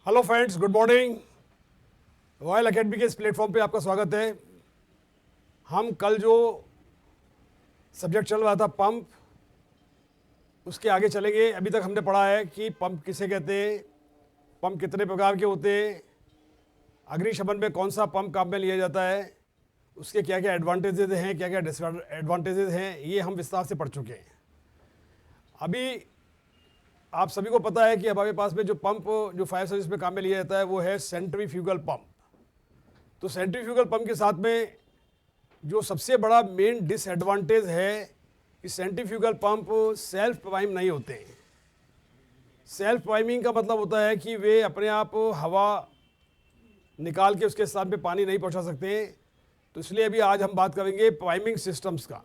Hello friends, good morning. Royal academy के इस platform पे आपका स्वागत है। हम कल जो सब्जेक्ट चल रहा था पंप, उसके आगे चलेंगे। अभी तक हमने पढ़ा है कि पंप किसे कहते हैं, पंप कितने प्रकार के होते हैं, अग्निशमन में कौन सा पंप काम में लिया जाता है, उसके क्या क्या एडवांटेजेस हैं, क्या क्या डिसएडवांटेजेस हैं, ये हम विस्तार से पढ़ चुके हैं। अभी आप सभी को पता है कि हमारे पास में जो पंप जो फायर सर्विस में काम में लिया जाता है वो है सेंट्रीफ्यूगल पंप। तो सेंट्रीफ्यूगल पंप के साथ में जो सबसे बड़ा मेन डिसएडवांटेज है कि सेंट्रीफ्यूगल पंप सेल्फ प्राइम नहीं होते हैं। सेल्फ प्राइमिंग का मतलब होता है कि वे अपने आप हवा निकाल के उसके स्थान पे पानी नहीं पहुंचा सकते हैं। तो इसलिए अभी आज हम बात करेंगे प्राइमिंग सिस्टम्स का।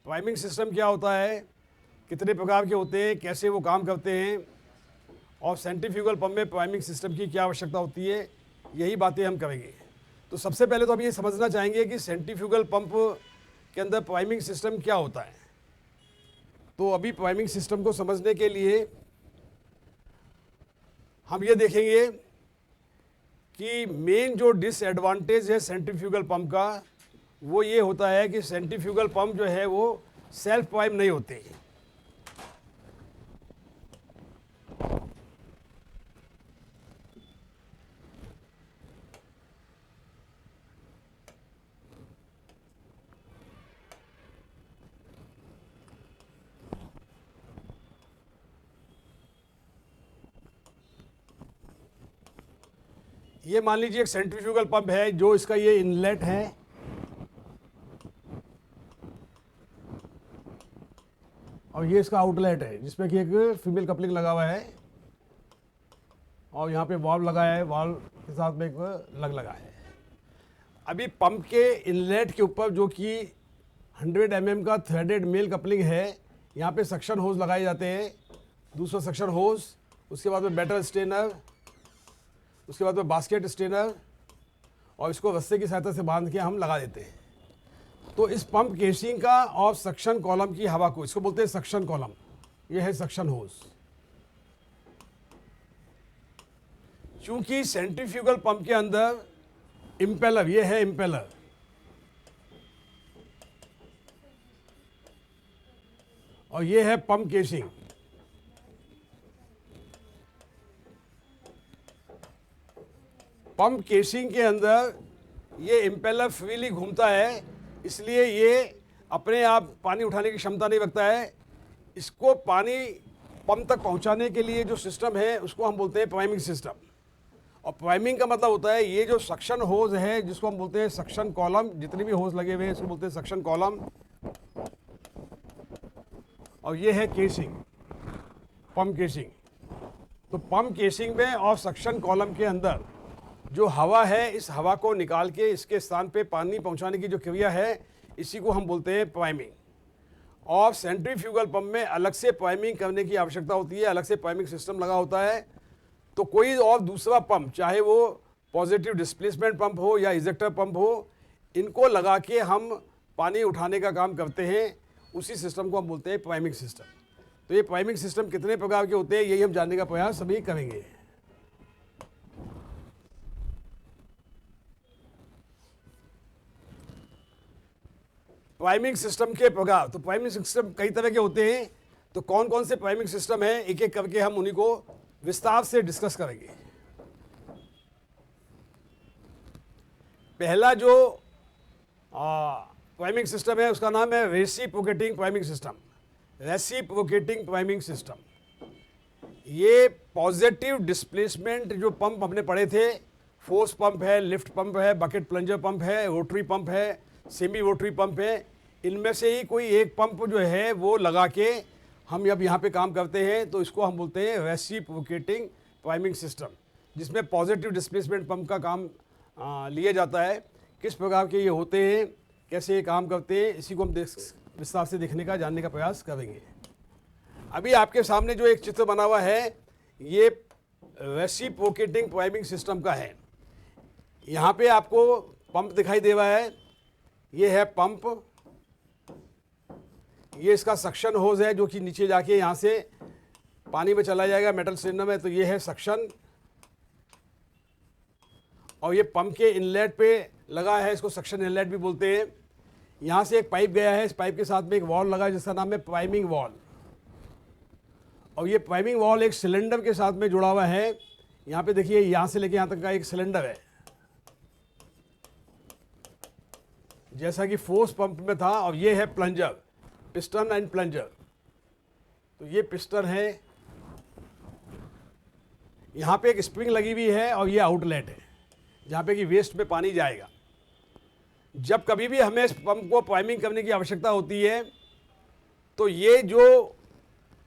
प्राइमिंग सिस्टम क्या होता है, कितने प्रकार के होते हैं, कैसे वो काम करते हैं, और सेंट्रीफ्यूगल पंप में प्राइमिंग सिस्टम की क्या आवश्यकता होती है, यही बातें हम करेंगे। तो सबसे पहले तो हम ये समझना चाहेंगे कि सेंट्रीफ्यूगल पंप के अंदर प्राइमिंग सिस्टम क्या होता है। तो अभी प्राइमिंग सिस्टम को समझने के लिए हम ये देखेंगे कि मेन जो डिसएडवांटेज है सेंट्रीफ्यूगल पंप का वो ये होता है कि सेंट्रीफ्यूगल पंप जो है वो सेल्फ प्राइम नहीं होते। ये मान लीजिए एक सेंट्रीफ्यूगल पंप है, जो इसका ये इनलेट है, और ये इसका आउटलेट है जिसमें कि एक फीमेल कपलिंग लगा हुआ है, और यहाँ पे वाल्व लगाया है, वाल्व के साथ में एक लग लगा है। अभी पंप के इनलेट के ऊपर जो कि 100 mm का थ्रेडेड मेल कपलिंग है, यहाँ पे सक्शन होज लगाए जाते हैं, दूसरा सक्शन होज, उसके बाद में बैटर स्ट्रेनर, उसके बाद में बास्केट स्ट्रेनर, और इसको रस्से की सहायता से बांध के हम लगा देते हैं। तो इस पंप केसिंग का और सक्शन कॉलम की हवा को, इसको बोलते हैं सक्शन कॉलम, ये है सक्शन होज। चूंकि सेंट्रीफ्यूगल पंप के अंदर इंपेलर, ये है इंपेलर, और ये है पंप केसिंग। पंप केसिंग के अंदर ये इंपेलर फ्रीली घूमता है, इसलिए ये अपने आप पानी उठाने की क्षमता नहीं रखता है। इसको पानी पंप तक पहुंचाने के लिए जो सिस्टम है उसको हम बोलते हैं प्राइमिंग सिस्टम। और प्राइमिंग का मतलब होता है ये जो सक्शन होज है जिसको हम बोलते हैं सक्शन कॉलम, जितने भी होज लगे हुए हैं इसको बोलते हैं सक्शन कॉलम, और ये है केसिंग, पंप केसिंग। तो पंप केसिंग में और सक्शन कॉलम के अंदर जो हवा है, इस हवा को निकाल के इसके स्थान पे पानी पहुंचाने की जो क्रिया है, इसी को हम बोलते हैं प्राइमिंग। और सेंट्रीफ्यूगल पंप में अलग से प्राइमिंग करने की आवश्यकता होती है, अलग से प्राइमिंग सिस्टम लगा होता है। तो कोई और दूसरा पंप, चाहे वो पॉजिटिव डिस्प्लेसमेंट पंप हो या इजेक्टर पंप हो, इनको लगा के हम पानी उठाने का काम करते हैं, उसी सिस्टम को हम बोलते हैं प्राइमिंग सिस्टम। तो ये प्राइमिंग सिस्टम कितने प्रकार के होते हैं, यही हम जानने का प्रयास अभी करेंगे। प्राइमिंग सिस्टम के प्रकार, तो प्राइमिंग सिस्टम कई तरह के होते हैं। तो कौन कौन से प्राइमिंग सिस्टम है, एक एक करके हम उन्हीं को विस्तार से डिस्कस करेंगे। पहला जो प्राइमिंग सिस्टम है उसका नाम है reciprocating priming system. Reciprocating priming system, ये पॉजिटिव डिस्प्लेसमेंट जो पंप हमने पढ़े थे, फोर्स पंप है, लिफ्ट पंप है, बकेट प्लंजर पंप है, रोटरी पंप है, सेमी रोटरी पंप है, इनमें से ही कोई एक पंप जो है वो लगा के हम जब यहाँ पे काम करते हैं तो इसको हम बोलते हैं रेसिप्रोकेटिंग प्राइमिंग सिस्टम, जिसमें पॉजिटिव डिस्प्लेसमेंट पंप का काम लिया जाता है। किस प्रकार के ये होते हैं, कैसे ये काम करते हैं, इसी को हम विस्तार से देखने का, जानने का प्रयास करेंगे। अभी आपके सामने जो एक चित्र बना हुआ है, ये रेसिप्रोकेटिंग प्राइमिंग सिस्टम का है। यहाँ पे आपको पंप दिखाई दे रहा है, ये है पंप, ये इसका सक्शन होज है जो कि नीचे जाके यहाँ से पानी में चला जाएगा मेटल सिलेंडर में, तो ये है सक्शन, और ये पंप के इनलेट पे लगा है, इसको सक्शन इनलेट भी बोलते हैं। यहाँ से एक पाइप गया है, इस पाइप के साथ में एक वॉल्व लगा है जिसका नाम है प्राइमिंग वॉल्व, और ये प्राइमिंग वॉल्व एक सिलेंडर के साथ में जुड़ा हुआ है। यहाँ पे देखिए, यहाँ से लेके यहाँ तक का एक सिलेंडर है, जैसा कि फोर्स पंप में था। और ये है प्लंजर, पिस्टन एंड प्लंजर। तो ये पिस्टन है, यहाँ पे एक स्प्रिंग लगी हुई है, और ये आउटलेट है जहाँ पे कि वेस्ट में पानी जाएगा। जब कभी भी हमें इस पंप को प्राइमिंग करने की आवश्यकता होती है, तो ये जो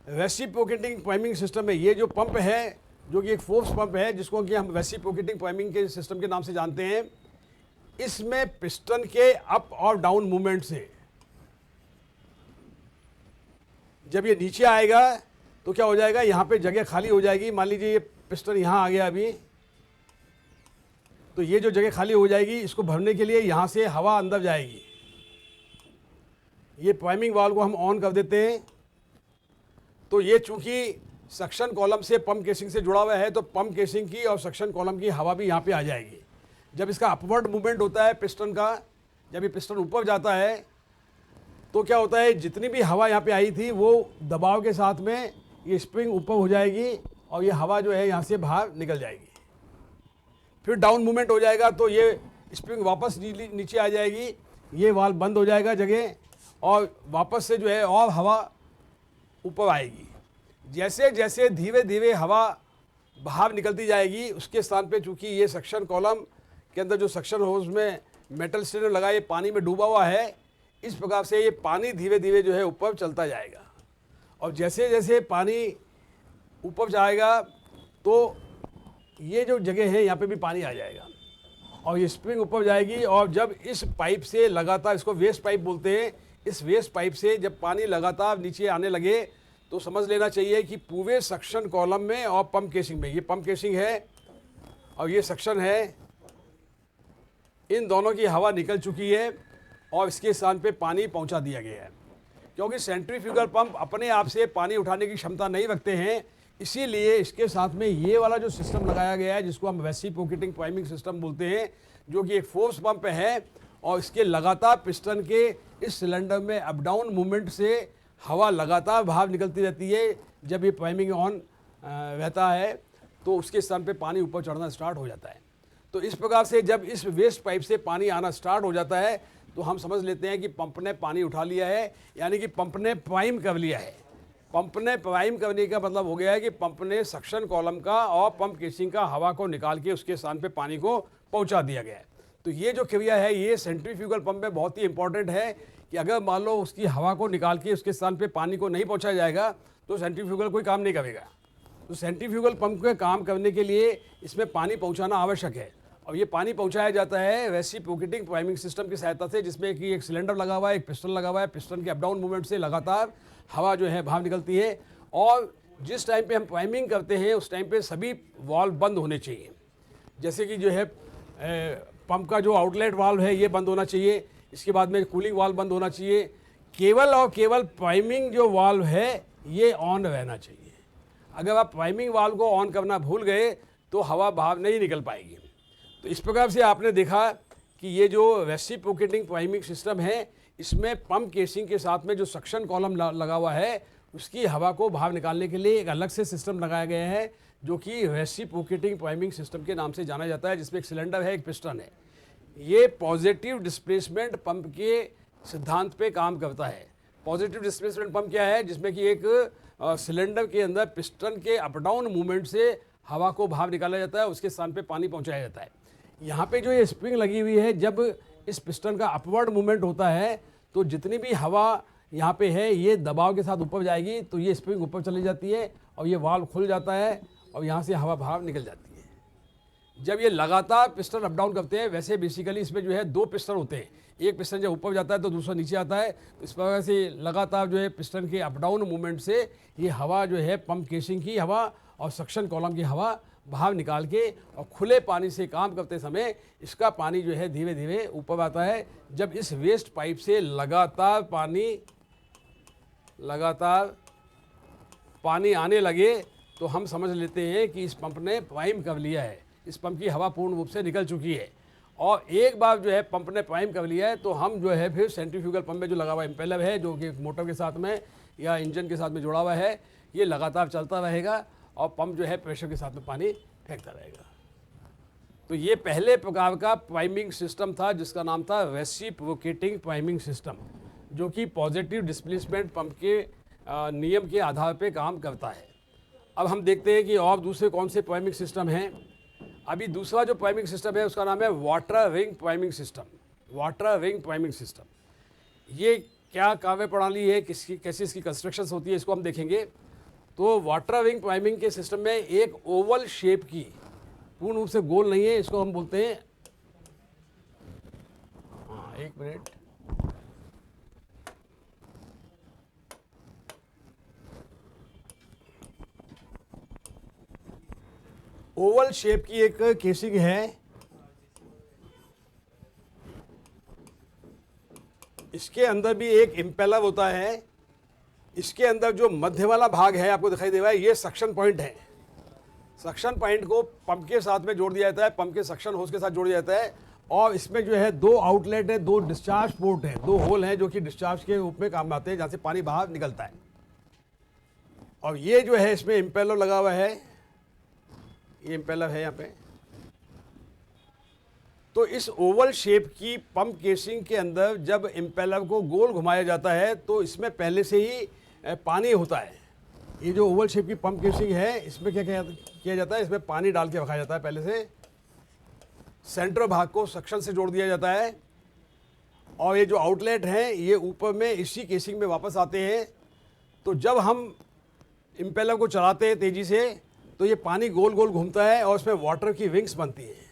रेसिप्रोकेटिंग प्राइमिंग सिस्टम है, ये जो पंप है जो कि एक फोर्स पंप है जिसको कि हम रेसिप्रोकेटिंग प्राइमिंग के सिस्टम के नाम से जानते हैं, इसमें पिस्टन के अप और डाउन मूवमेंट से जब ये नीचे आएगा तो क्या हो जाएगा, यहाँ पे जगह खाली हो जाएगी। मान लीजिए ये पिस्टन यहाँ आ गया अभी, तो ये जो जगह खाली हो जाएगी, इसको भरने के लिए यहाँ से हवा अंदर जाएगी। ये प्राइमिंग वाल्व को हम ऑन कर देते हैं, तो ये चूंकि सक्शन कॉलम से पंप केसिंग से जुड़ा हुआ है, तो पंप केसिंग की और सक्शन कॉलम की हवा भी यहाँ पे आ जाएगी। जब इसका अपवर्ड मूवमेंट होता है पिस्टन का, जब ये पिस्टन ऊपर जाता है, तो क्या होता है, जितनी भी हवा यहाँ पे आई थी वो दबाव के साथ में ये स्प्रिंग ऊपर हो जाएगी, और ये हवा जो है यहाँ से बाहर निकल जाएगी। फिर डाउन मूवमेंट हो जाएगा, तो ये स्प्रिंग वापस नीचे आ जाएगी, ये वाल्व बंद हो जाएगा जगह, और वापस से जो है और हवा ऊपर आएगी। जैसे जैसे धीरे धीरे हवा बाहर निकलती जाएगी, उसके स्थान पे चूंकि ये सक्शन कॉलम के अंदर जो सक्शन होज में मेटल स्ट्रेनर लगा, ये पानी में डूबा हुआ है, इस प्रकार से ये पानी धीरे धीरे जो है ऊपर चलता जाएगा। और जैसे जैसे पानी ऊपर जाएगा, तो ये जो जगह है यहाँ पे भी पानी आ जाएगा, और ये स्प्रिंग ऊपर जाएगी। और जब इस पाइप से लगातार, इसको वेस्ट पाइप बोलते हैं, इस वेस्ट पाइप से जब पानी लगातार नीचे आने लगे, तो समझ लेना चाहिए कि पूरे सक्शन कॉलम में और पंप केसिंग में, ये पंप केसिंग है और ये सक्शन है, इन दोनों की हवा निकल चुकी है और इसके स्थान पे पानी पहुंचा दिया गया है। क्योंकि सेंट्रीफ्यूगल पंप अपने आप से पानी उठाने की क्षमता नहीं रखते हैं, इसीलिए इसके साथ में ये वाला जो सिस्टम लगाया गया है, जिसको हम रेसिप्रोकेटिंग प्राइमिंग सिस्टम बोलते हैं, जो कि एक फोर्स पंप है, और इसके लगातार पिस्टन के इस सिलेंडर में अप डाउन मूवमेंट से हवा लगातार बाहर निकलती रहती है। जब ये प्राइमिंग ऑन रहता है, तो उसके स्थान पे पानी ऊपर चढ़ना स्टार्ट हो जाता है। तो इस प्रकार से जब इस वेस्ट पाइप से पानी आना स्टार्ट हो जाता है, तो हम समझ लेते हैं कि पंप ने पानी उठा लिया है, यानी कि पंप ने प्राइम कर लिया है। पंप ने प्राइम करने का मतलब हो गया है कि पंप ने सक्शन कॉलम का और पंप केसिंग का हवा को निकाल के उसके स्थान पे पानी को पहुंचा दिया गया है। तो ये जो क्रिया है, ये सेंट्रीफ्यूगल पंप में बहुत ही इंपॉर्टेंट है कि अगर मान लो उसकी हवा को निकाल के उसके स्थान पे पानी को नहीं पहुंचाया जाएगा, तो सेंट्रीफ्यूगल कोई काम नहीं करेगा। तो सेंट्रीफ्यूगल पंप के काम करने के लिए इसमें पानी पहुँचाना आवश्यक है, और ये पानी पहुंचाया जाता है रेसिप्रोकेटिंग प्राइमिंग सिस्टम की सहायता से, जिसमें कि एक सिलेंडर लगा हुआ है, एक पिस्टन लगा हुआ है। पिस्टन के अप डाउन मूवमेंट से लगातार हवा जो है बाहर निकलती है, और जिस टाइम पे हम प्राइमिंग करते हैं उस टाइम पे सभी वाल्व बंद होने चाहिए। जैसे कि जो है पंप का जो आउटलेट वाल्व है ये बंद होना चाहिए, इसके बाद में कूलिंग वाल्व बंद होना चाहिए। केवल और केवल प्राइमिंग जो वाल्व है ये ऑन रहना चाहिए। अगर आप प्राइमिंग वाल्व को ऑन करना भूल गए तो हवा बाहर नहीं निकल पाएगी। तो इस प्रकार से आपने देखा कि ये जो रेसिप्रोकेटिंग प्राइमिंग सिस्टम है, इसमें पंप केसिंग के साथ में जो सक्शन कॉलम लगा हुआ है, उसकी हवा को बाहर निकालने के लिए एक अलग से सिस्टम लगाया गया है, जो कि रेसिप्रोकेटिंग प्राइमिंग सिस्टम के नाम से जाना जाता है, जिसमें एक सिलेंडर है, एक पिस्टन है। ये पॉजिटिव डिस्प्लेसमेंट पंप के सिद्धांत पे काम करता है। पॉजिटिव डिस्प्लेसमेंट पंप क्या है, जिसमें कि एक सिलेंडर के अंदर पिस्टन के अप डाउन मूवमेंट से हवा को बाहर निकाला जाता है, उसके स्थान पे पानी पहुंचाया जाता है। यहाँ पे जो ये स्प्रिंग लगी हुई है, जब इस पिस्टन का अपवर्ड मूवमेंट होता है, तो जितनी भी हवा यहाँ पे है ये दबाव के साथ ऊपर जाएगी, तो ये स्प्रिंग ऊपर चली जाती है और ये वाल्व खुल जाता है और यहाँ से हवा बाहर निकल जाती है। जब ये लगातार पिस्टन अप डाउन करते हैं, वैसे बेसिकली इसमें जो है दो पिस्टन होते हैं, एक पिस्टन जब ऊपर जाता है तो दूसरा नीचे आता है। इस प्रकार से लगातार जो है पिस्टन के अप डाउन मूवमेंट से ये हवा जो है पंप केसिंग की हवा और सक्शन कॉलम की हवा बाहर निकाल के, और खुले पानी से काम करते समय इसका पानी जो है धीरे धीरे ऊपर आता है। जब इस वेस्ट पाइप से लगातार पानी आने लगे, तो हम समझ लेते हैं कि इस पंप ने प्राइम कर लिया है, इस पंप की हवा पूर्ण रूप से निकल चुकी है। और एक बार जो है पंप ने प्राइम कर लिया है, तो हम जो है फिर सेंट्रीफ्यूगल पंप में जो लगा हुआ इम्पेलर है, जो कि मोटर के साथ में या इंजन के साथ में जुड़ा हुआ है, ये लगातार चलता रहेगा और पंप जो है प्रेशर के साथ में पानी फेंकता रहेगा। तो ये पहले प्रकार का प्राइमिंग सिस्टम था, जिसका नाम था रेसिप्रोकेटिंग प्राइमिंग सिस्टम, जो कि पॉजिटिव डिस्प्लेसमेंट पंप के नियम के आधार पर काम करता है। अब हम देखते हैं कि और दूसरे कौन से प्राइमिंग सिस्टम हैं। अभी दूसरा जो प्राइमिंग सिस्टम है उसका नाम है water ring priming system. Water ring priming system, ये क्या कार्य प्रणाली है, किसकी कैसे इसकी कंस्ट्रक्शन होती है, इसको हम देखेंगे। तो वाटर रिंग प्राइमिंग के सिस्टम में एक ओवल शेप की, पूर्ण रूप से गोल नहीं है, इसको हम बोलते हैं, हाँ एक मिनट, ओवल शेप की एक केसिंग है। इसके अंदर भी एक इम्पेलर होता है। इसके अंदर जो मध्य वाला भाग है आपको दिखाई दे रहा है, ये सक्शन पॉइंट है। सक्शन पॉइंट को पंप के साथ में जोड़ दिया जाता है, पंप के सक्शन होस के साथ जोड़ दिया जाता है। और इसमें जो है दो आउटलेट है, दो डिस्चार्ज पोर्ट है, दो होल हैं जो कि डिस्चार्ज के रूप में काम आते हैं, जहाँ से पानी बाहर निकलता है। और ये जो है इसमें इम्पेलर लगा हुआ है, ये इम्पेलर है यहाँ पे। तो इस ओवल शेप की पंप केसिंग के अंदर जब इम्पेलर को गोल घुमाया जाता है, तो इसमें पहले से ही पानी होता है। ये जो ओवल शेप की पंप केसिंग है, इसमें क्या किया जाता है, इसमें पानी डाल के रखा जाता है पहले से। सेंटर भाग को सक्शन से जोड़ दिया जाता है और ये जो आउटलेट हैं ये ऊपर में इसी केसिंग में वापस आते हैं। तो जब हम इम्पेलर को चलाते हैं तेज़ी से, तो ये पानी गोल गोल घूमता है और इसमें वाटर की रिंग्स बनती हैं।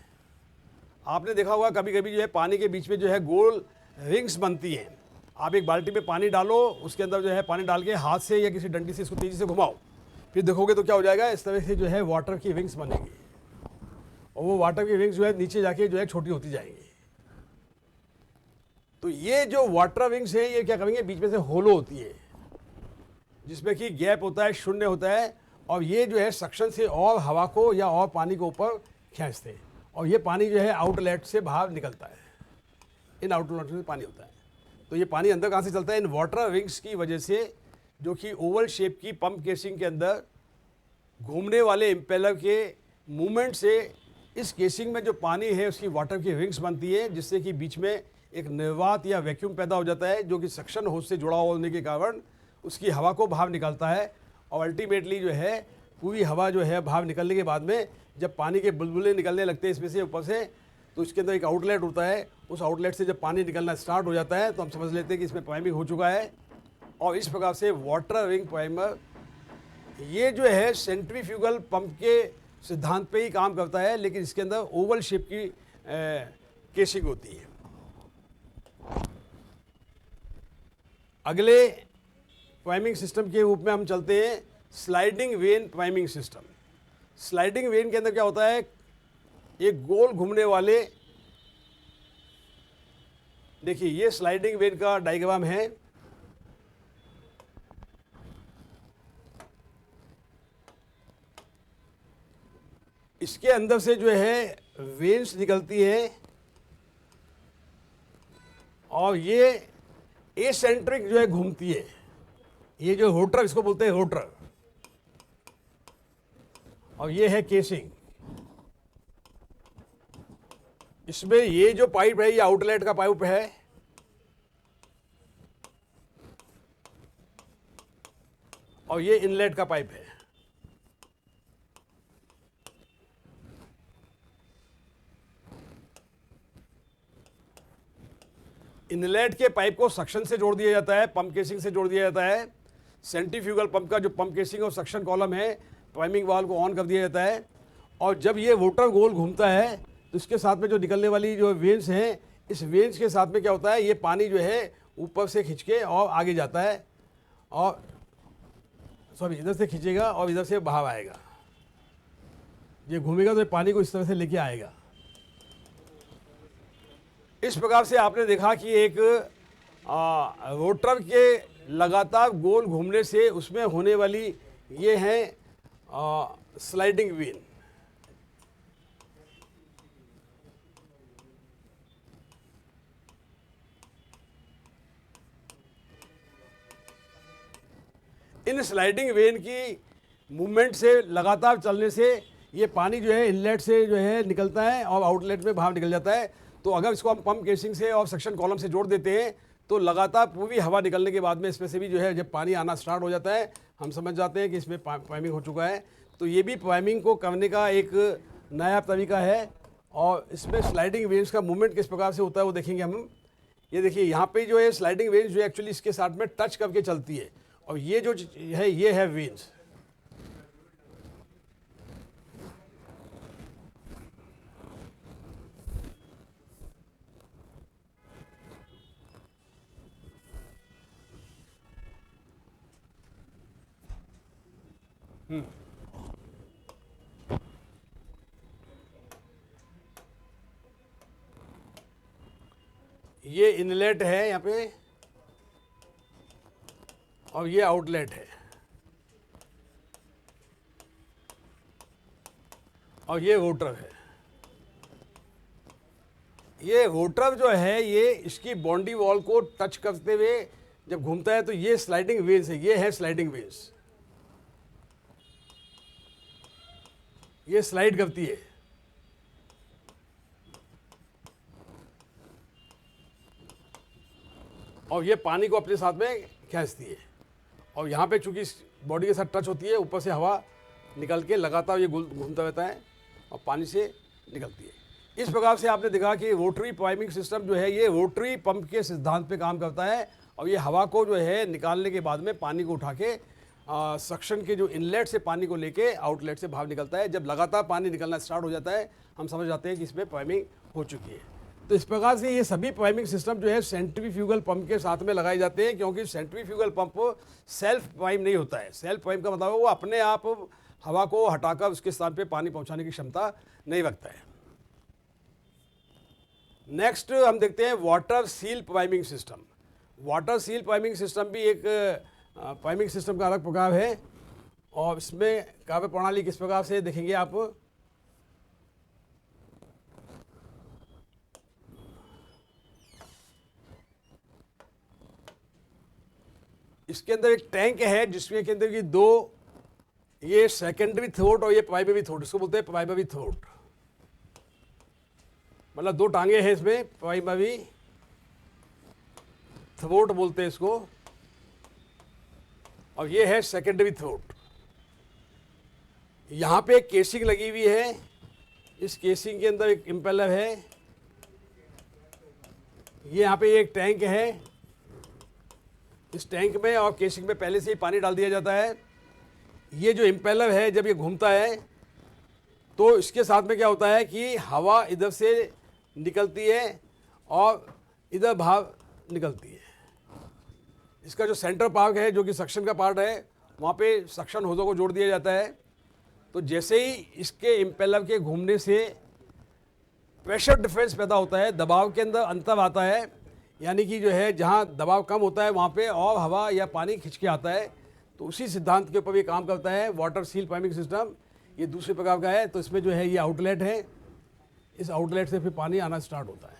आपने देखा होगा कभी कभी जो है पानी के बीच में जो है गोल रिंग्स बनती हैं। आप एक बाल्टी में पानी डालो, उसके अंदर जो है पानी डाल के हाथ से या किसी डंडी से इसको तेज़ी से घुमाओ, फिर देखोगे तो क्या हो जाएगा, इस तरह से जो है वाटर की रिंग्स बनेगी और वो वाटर की रिंग्स जो है नीचे जाके जो है छोटी होती जाएंगी। तो ये जो वाटर रिंग्स है ये क्या करेंगे, बीच में से होलो होती है जिसमें कि गैप होता है, शून्य होता है, और ये जो है सक्शन से और हवा को या और पानी को ऊपर खींचते हैं और ये पानी जो है आउटलेट से बाहर निकलता है। इन आउटलेट से पानी होता है। तो ये पानी अंदर कहाँ से चलता है, इन वाटर रिंग्स की वजह से, जो कि ओवल शेप की पंप केसिंग के अंदर घूमने वाले इम्पेलर के मूवमेंट से इस केसिंग में जो पानी है उसकी वाटर की रिंग्स बनती है, जिससे कि बीच में एक निर्वात या वैक्यूम पैदा हो जाता है, जो कि सक्शन होस से जुड़ा होने के कारण उसकी हवा को बाहर निकालता है। और अल्टीमेटली जो है पूरी हवा जो है बाहर निकलने के बाद में जब पानी के बुलबुले निकलने लगते हैं इसमें से ऊपर से, तो इसके अंदर एक आउटलेट होता है। उस आउटलेट से जब पानी निकलना स्टार्ट हो जाता है तो हम समझ लेते हैं कि इसमें प्राइमिंग हो चुका है। और इस प्रकार से वाटर रिंग प्राइमर ये जो है सेंट्रीफ्यूगल पंप के सिद्धांत पे ही काम करता है, लेकिन इसके अंदर ओवल शेप की केसिंग होती है। अगले प्राइमिंग सिस्टम के रूप में हम चलते हैं sliding when priming system. Sliding when के अंदर क्या होता है, एक गोल घूमने वाले, देखिए ये स्लाइडिंग वेन का डायग्राम है। इसके अंदर से जो है वेन्स निकलती है और ये एसेंट्रिक जो है घूमती है। ये जो रोटर इसको बोलते हैं रोटर, और ये है केसिंग। इसमें ये जो पाइप है ये आउटलेट का पाइप है और ये इनलेट का पाइप है। इनलेट के पाइप को सक्शन से जोड़ दिया जाता है, पंप केसिंग से जोड़ दिया जाता है। सेंट्रीफ्यूगल पंप का जो पंप केसिंग और सक्शन कॉलम है, प्राइमिंग वाल्व को ऑन कर दिया जाता है। और जब ये रोटर गोल घूमता है तो इसके साथ में जो निकलने वाली जो वेन्स हैं, इस वेन्स के साथ में क्या होता है, ये पानी जो है ऊपर से खींच के और आगे जाता है, और सॉरी इधर से खींचेगा और इधर से बाहर आएगा। ये घूमेगा तो ये पानी को इस तरह से लेके आएगा। इस प्रकार से आपने देखा कि एक रोटर के लगातार गोल घूमने से उसमें होने वाली ये है sliding when. In sliding when की मूवमेंट से, लगातार चलने से ये पानी जो है इनलेट से जो है निकलता है और आउटलेट में बाहर निकल जाता है। तो अगर इसको हम पंप केसिंग से और सक्शन कॉलम से जोड़ देते हैं तो लगातार पूरी हवा निकलने के बाद में इसमें से भी जो है जब पानी आना स्टार्ट हो जाता है हम समझ जाते हैं कि इसमें प्राइमिंग हो चुका है। तो ये भी प्राइमिंग को करने का एक नया तरीका है। और इसमें स्लाइडिंग वेव्स का मूवमेंट किस प्रकार से होता है वो देखेंगे हम। ये देखिए यहाँ पे जो है स्लाइडिंग वेव्स जो एक्चुअली इसके साथ में टच करके चलती है और ये जो है ये है वेव्स। ये इनलेट है यहाँ पे और ये आउटलेट है और ये रोटर है। ये रोटर जो है ये इसकी बाउंड्री वॉल को टच करते हुए जब घूमता है तो ये स्लाइडिंग वेव्स है, ये है स्लाइडिंग वेव्स, ये स्लाइड करती है। और ये पानी को अपने साथ में खींचती है और यहाँ पे चूंकि बॉडी के साथ टच होती है ऊपर से हवा निकल के लगातार ये घूमता रहता है और पानी से निकलती है। इस प्रकार से आपने देखा कि रोटरी प्राइमिंग सिस्टम जो है ये रोटरी पंप के सिद्धांत पे काम करता है और ये हवा को जो है निकालने के बाद में पानी को उठा के सक्शन के जो इनलेट से पानी को लेके आउटलेट से बाहर निकलता है। जब लगातार पानी निकलना स्टार्ट हो जाता है हम समझ जाते हैं कि इसमें प्राइमिंग हो चुकी है। तो इस प्रकार से ये सभी प्राइमिंग सिस्टम जो है सेंट्रीफ्यूगल पंप के साथ में लगाए जाते हैं, क्योंकि सेंट्रीफ्यूगल पंप सेल्फ प्राइम नहीं होता है। सेल्फ प्राइम का मतलब वो अपने आप हवा को हटाकर उसके स्थान पे पानी पहुंचाने की क्षमता नहीं रखता है। नेक्स्ट हम देखते हैं water seal priming system. Water seal priming system भी एक प्राइमिंग सिस्टम का अलग प्रकार है और इसमें कार्य प्रणाली किस प्रकार से देखेंगे आप। इसके अंदर एक टैंक है जिसमें के अंदर की दो, ये सेकेंडरी थ्रोट और ये प्राइमरी थ्रोट, इसको बोलते हैं प्राइमरी थ्रोट, मतलब दो टांगे हैं इसमें, प्राइमरी थ्रोट बोलते हैं इसको, और ये है सेकेंडरी थ्रोट। यहाँ पे एक केसिंग लगी हुई है, इस केसिंग के अंदर एक इम्पेलर है, ये यहाँ पे एक टैंक है, इस टैंक में और केसिंग में पहले से ही पानी डाल दिया जाता है। ये जो इम्पेलर है जब ये घूमता है तो इसके साथ में क्या होता है कि हवा इधर से निकलती है और इधर बाहर निकलती है। इसका जो सेंटर पार्ट है जो कि सक्शन का पार्ट है वहाँ पे सक्शन होजों को जोड़ दिया जाता है। तो जैसे ही इसके इम्पेलर के घूमने से प्रेशर डिफरेंस पैदा होता है, दबाव के अंदर अंतर आता है, यानी कि जो है जहाँ दबाव कम होता है वहाँ पे और हवा या पानी खिंच के आता है। तो उसी सिद्धांत के ऊपर ये काम करता है वाटर सील प्राइमिंग सिस्टम। ये दूसरे प्रकार का है। तो इसमें जो है ये आउटलेट है, इस आउटलेट से फिर पानी आना स्टार्ट होता है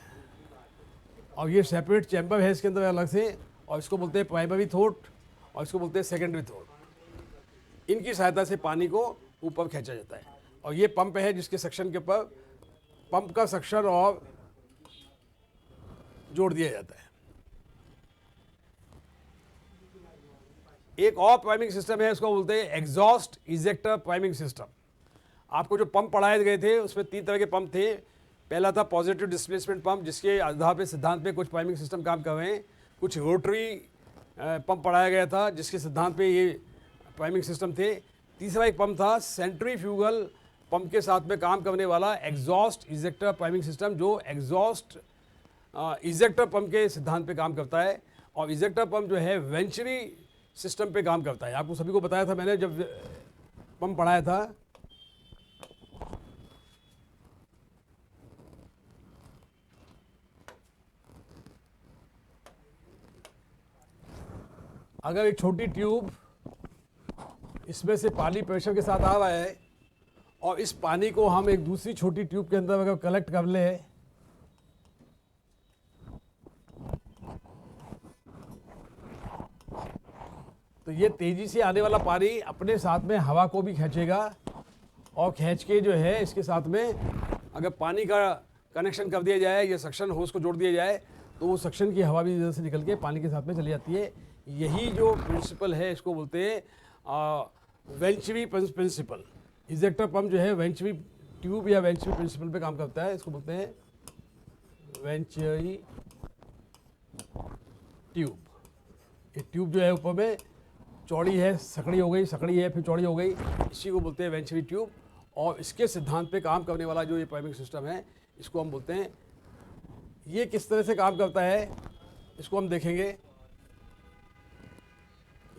और ये सेपरेट चैम्बर है इसके अंदर अलग से, और इसको बोलते हैं प्राइमरी थ्रोट और इसको बोलते हैं सेकेंडरी थ्रोट। इनकी सहायता से पानी को ऊपर खींचा जाता है। और ये पंप है जिसके सक्शन के ऊपर पंप का सक्शन और जोड़ दिया जाता है। एक और प्राइमिंग सिस्टम है, उसको बोलते हैं एग्जॉस्ट इजेक्टर प्राइमिंग सिस्टम। आपको जो पंप पढ़ाए गए थे उसमें 3 तरह के पंप थे। पहला था पॉजिटिव डिस्प्लेसमेंट पंप, जिसके आधार पे सिद्धांत पे कुछ प्राइमिंग सिस्टम काम कर रहे हैं। कुछ रोटरी पंप पढ़ाया गया था जिसके सिद्धांत पे ये प्राइमिंग सिस्टम थे। तीसरा एक पंप था सेंट्रीफ्यूगल पंप के साथ में काम करने वाला एग्जॉस्ट इजेक्टर प्राइमिंग सिस्टम, जो एग्जॉस्ट इजेक्टर पंप के सिद्धांत पे काम करता है। और इजेक्टर पंप जो है वेंचुरी सिस्टम पे काम करता है। आपको सभी को बताया था मैंने जब पंप पढ़ाया था। अगर एक छोटी ट्यूब इसमें से पानी प्रेशर के साथ आ रहा है और इस पानी को हम एक दूसरी छोटी ट्यूब के अंदर अगर कलेक्ट कर ले तो ये तेज़ी से आने वाला पानी अपने साथ में हवा को भी खींचेगा और खींच के जो है इसके साथ में अगर पानी का कनेक्शन कर दिया जाए या सक्शन होस को जोड़ दिया जाए तो वो सक्शन की हवा भी इधर से निकल के पानी के साथ में चली जाती है। यही जो प्रिंसिपल है इसको बोलते हैं वेंचवी प्रिंसिपल। इजेक्टर पंप जो है वेंचवी ट्यूब या वेंचवी प्रिंसिपल पे काम करता है, इसको बोलते हैं वेंचवी ट्यूब। ये ट्यूब जो है ऊपर में चौड़ी है, सकड़ी हो गई, सकड़ी है फिर चौड़ी हो गई, इसी को बोलते हैं वेंचवी ट्यूब। और इसके सिद्धांत पे काम करने वाला जो ये पाइपिंग सिस्टम है इसको हम बोलते हैं। ये किस तरह से काम करता है इसको हम देखेंगे।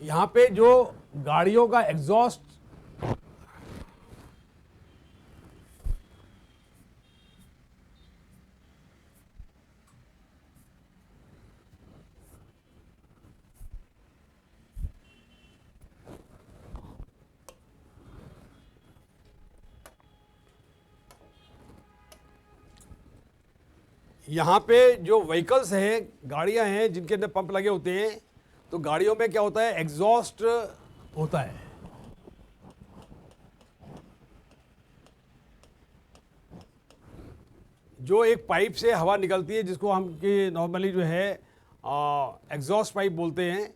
यहाँ पे जो गाड़ियों का एग्जॉस्ट यहाँ पे जो व्हीकल्स हैं, गाड़ियाँ हैं जिनके अंदर पंप लगे होते हैं, तो गाड़ियों में क्या होता है एग्जॉस्ट होता है। जो एक पाइप से हवा निकलती है जिसको हम कि नॉर्मली जो है एग्जॉस्ट पाइप बोलते हैं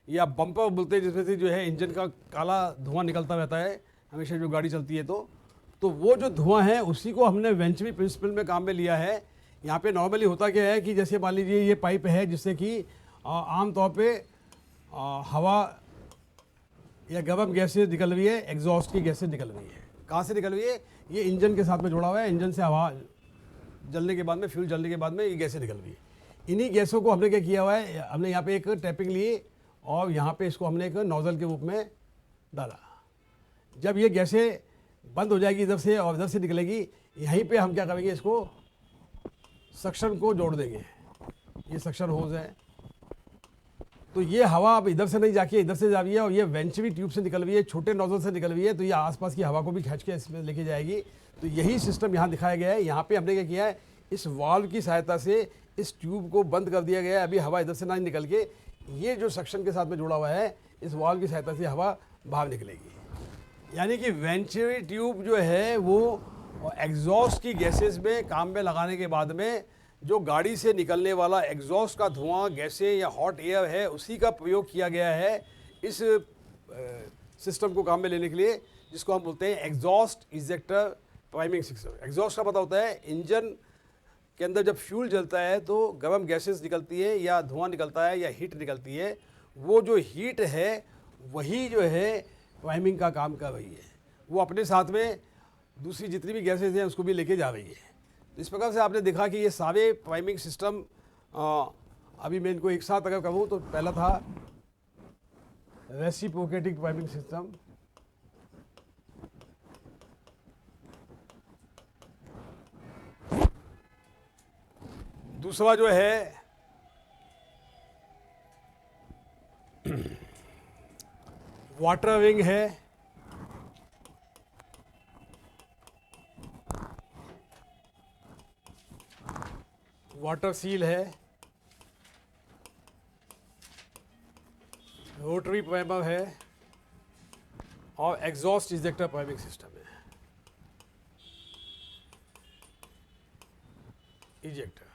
या बम्पर बोलते हैं, जिसमें से जो है इंजन का काला धुआं निकलता रहता है हमेशा जो गाड़ी चलती है। तो वो जो धुआं है उसी को हमने वेंचवी प्रिंसिपल में काम में लिया है। यहाँ पे नॉर्मली होता क्या है कि जैसे मान लीजिए ये पाइप है जिससे कि आम तौर पे हवा या गर्म गैसें निकल रही है, एग्जॉस्ट की गैसें निकल रही है। कहाँ से निकल रही है? ये इंजन के साथ में जुड़ा हुआ है, इंजन से हवा जलने के बाद में, फ्यूल जलने के बाद में ये गैसें निकल रही है। इन्हीं गैसों को हमने क्या किया हुआ है, हमने यहाँ पे एक टैपिंग ली और यहाँ पे इसको हमने एक नोजल के रूप में डाला। जब ये गैसें बंद हो जाएगी इधर से और इधर से निकलेगी, यहीं पे हम क्या करेंगे, इसको सक्शन को जोड़ देंगे। ये सक्शन होज है, तो ये हवा अब इधर से नहीं जाके इधर से जा रही है और ये वेंचवी ट्यूब से निकल रही है, छोटे नोजल से निकल रही है, तो ये आसपास की हवा को भी खींच के इसमें लेके जाएगी। तो यही सिस्टम यहाँ दिखाया गया है। यहाँ पे हमने क्या किया है, इस वाल्व की सहायता से इस ट्यूब को बंद कर दिया गया है। अभी हवा इधर से ना निकल के ये जो सक्शन के साथ में जुड़ा हुआ है, इस वाल्व की सहायता से हवा बाहर निकलेगी। यानी कि वेंचवी ट्यूब जो है वो एग्जॉस्ट की गैसेस में काम में लगाने के बाद में जो गाड़ी से निकलने वाला एग्जॉस्ट का धुआं, गैसें या हॉट एयर है, उसी का प्रयोग किया गया है इस सिस्टम को काम में लेने के लिए, जिसको हम बोलते हैं exhaust ejector priming system. Exhaust का पता होता है इंजन के अंदर जब फ्यूल जलता है तो गर्म गैसेस निकलती है या धुआं निकलता है या हीट निकलती है। वो जो हीट है वही जो है प्राइमिंग का काम कर रही है। वो अपने साथ में दूसरी जितनी भी गैसेज हैं उसको भी लेके जा रही है। तो इस प्रकार से आपने देखा कि ये सारे प्राइमिंग सिस्टम, अभी मैं इनको एक साथ अगर कहूँ तो पहला था रेसिप्रोकेटिंग प्राइमिंग सिस्टम, दूसरा जो है वाटर विंग है, वाटर सील है, रोटरी प्राइमर है और एग्जॉस्ट इजेक्टर प्राइमिंग सिस्टम है। इजेक्टर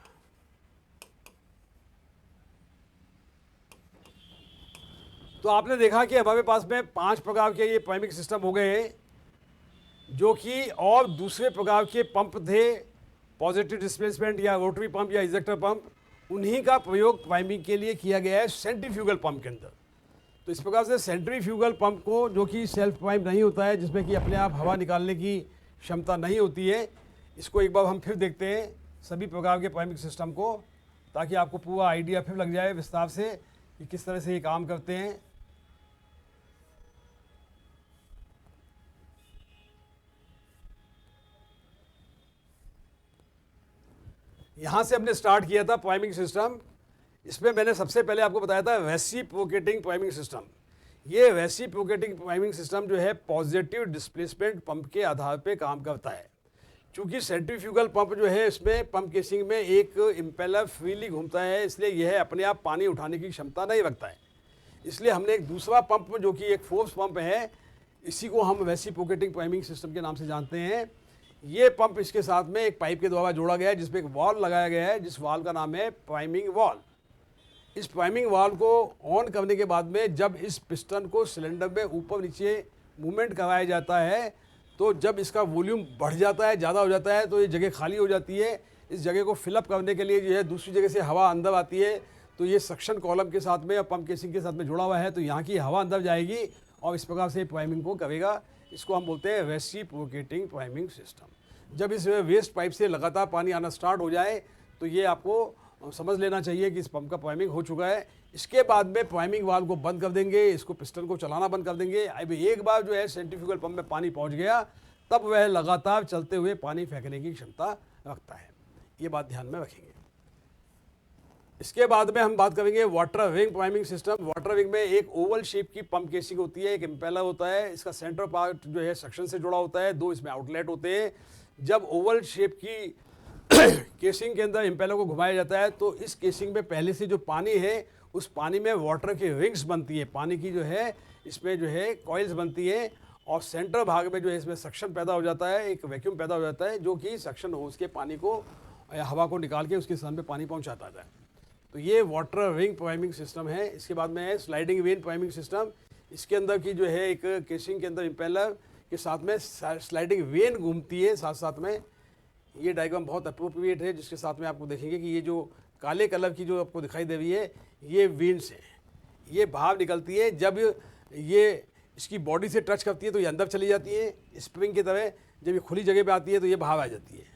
तो आपने देखा कि हमारे पास में 5 प्रकार के ये प्राइमिंग सिस्टम हो गए हैं, जो कि और दूसरे प्रकार के पंप थे, पॉजिटिव डिस्प्लेसमेंट या रोटरी पंप या इजेक्टर पंप, उन्हीं का प्रयोग प्राइमिंग के लिए किया गया है सेंट्रीफ्यूगल पंप के अंदर। तो इस प्रकार से सेंट्रीफ्यूगल पंप को, जो कि सेल्फ प्राइम नहीं होता है, जिसमें कि अपने आप हवा निकालने की क्षमता नहीं होती है, इसको एक बार हम फिर देखते हैं सभी प्रकार के प्राइमिंग सिस्टम को, ताकि आपको पूरा आइडिया फिर लग जाए विस्तार से कि किस तरह से ये काम करते हैं। यहाँ से हमने स्टार्ट किया था प्राइमिंग सिस्टम। इसमें मैंने सबसे पहले आपको बताया था रेसिप्रोकेटिंग प्राइमिंग सिस्टम। ये रेसिप्रोकेटिंग प्राइमिंग सिस्टम जो है पॉजिटिव डिस्प्लेसमेंट पंप के आधार पे काम करता है। चूँकि सेंट्रीफ्यूगल पंप जो है, इसमें पंप केसिंग में एक इम्पेलर फ्रीली घूमता है, इसलिए यह अपने आप पानी उठाने की क्षमता नहीं रखता है। इसलिए हमने एक दूसरा पंप जो कि एक फोर्स पंप है, इसी को हम रेसिप्रोकेटिंग प्राइमिंग सिस्टम के नाम से जानते हैं। ये पंप इसके साथ में एक पाइप के द्वारा जोड़ा गया है जिसमें एक वाल्व लगाया गया है, जिस वाल्व का नाम है प्राइमिंग वाल्व। इस प्राइमिंग वाल्व को ऑन करने के बाद में जब इस पिस्टन को सिलेंडर में ऊपर नीचे मूवमेंट कराया जाता है, तो जब इसका वॉल्यूम बढ़ जाता है, ज़्यादा हो जाता है, तो ये जगह खाली हो जाती है। इस जगह को फिलअप करने के लिए जो है दूसरी जगह से हवा अंदर आती है, तो ये सक्शन कॉलम के साथ में और पंप केसिंग के साथ में जुड़ा हुआ है, तो यहाँ की हवा अंदर जाएगी और इस प्रकार से प्राइमिंग को करेगा। इसको हम बोलते हैं रेसिप्रोकेटिंग प्राइमिंग सिस्टम। जब इस वेस्ट पाइप से लगातार पानी आना स्टार्ट हो जाए, तो ये आपको समझ लेना चाहिए कि इस पंप का प्राइमिंग हो चुका है। इसके बाद में प्राइमिंग वाल्व को बंद कर देंगे, इसको पिस्टन को चलाना बंद कर देंगे। अब एक बार जो है सेंट्रीफ्यूगल पंप में पानी पहुंच गया, तब वह लगातार चलते हुए पानी फेंकने की क्षमता रखता है। ये बात ध्यान में रखेंगे। इसके बाद में हम बात करेंगे water wing priming system. Water wing में एक ओवल शेप की पंप केसिंग होती है, एक इम्पेलर होता है। इसका सेंटर पार्ट जो है सक्शन से जुड़ा होता है, दो इसमें आउटलेट होते हैं। जब ओवल शेप की केसिंग के अंदर इम्पेलर को घुमाया जाता है, तो इस केसिंग में पहले से जो पानी है, उस पानी में वाटर की रिंग्स बनती है। पानी की जो है इसमें जो है कॉइल्स बनती है और सेंटर भाग में जो है इसमें सक्शन पैदा हो जाता है, एक वैक्यूम पैदा हो जाता है, जो कि सक्शन होज के पानी को या हवा को निकाल के उसके सामने पानी पहुंचाता है। तो ये वाटर विंग प्राइमिंग सिस्टम है। इसके बाद में है स्लाइडिंग वेन प्राइमिंग सिस्टम। इसके अंदर की जो है एक केसिंग के अंदर इम्पेलर के साथ में स्लाइडिंग वेन घूमती है साथ साथ में। ये डायग्राम बहुत अप्रोप्रिएट है, जिसके साथ में आपको देखेंगे कि ये जो काले कलर की जो आपको दिखाई दे रही है, ये वेन्स है। ये बाहर निकलती है, जब ये इसकी बॉडी से टच करती है तो ये अंदर चली जाती है स्प्रिंग की तरह। जब ये खुली जगह पे आती है तो ये बाहर आ जाती है।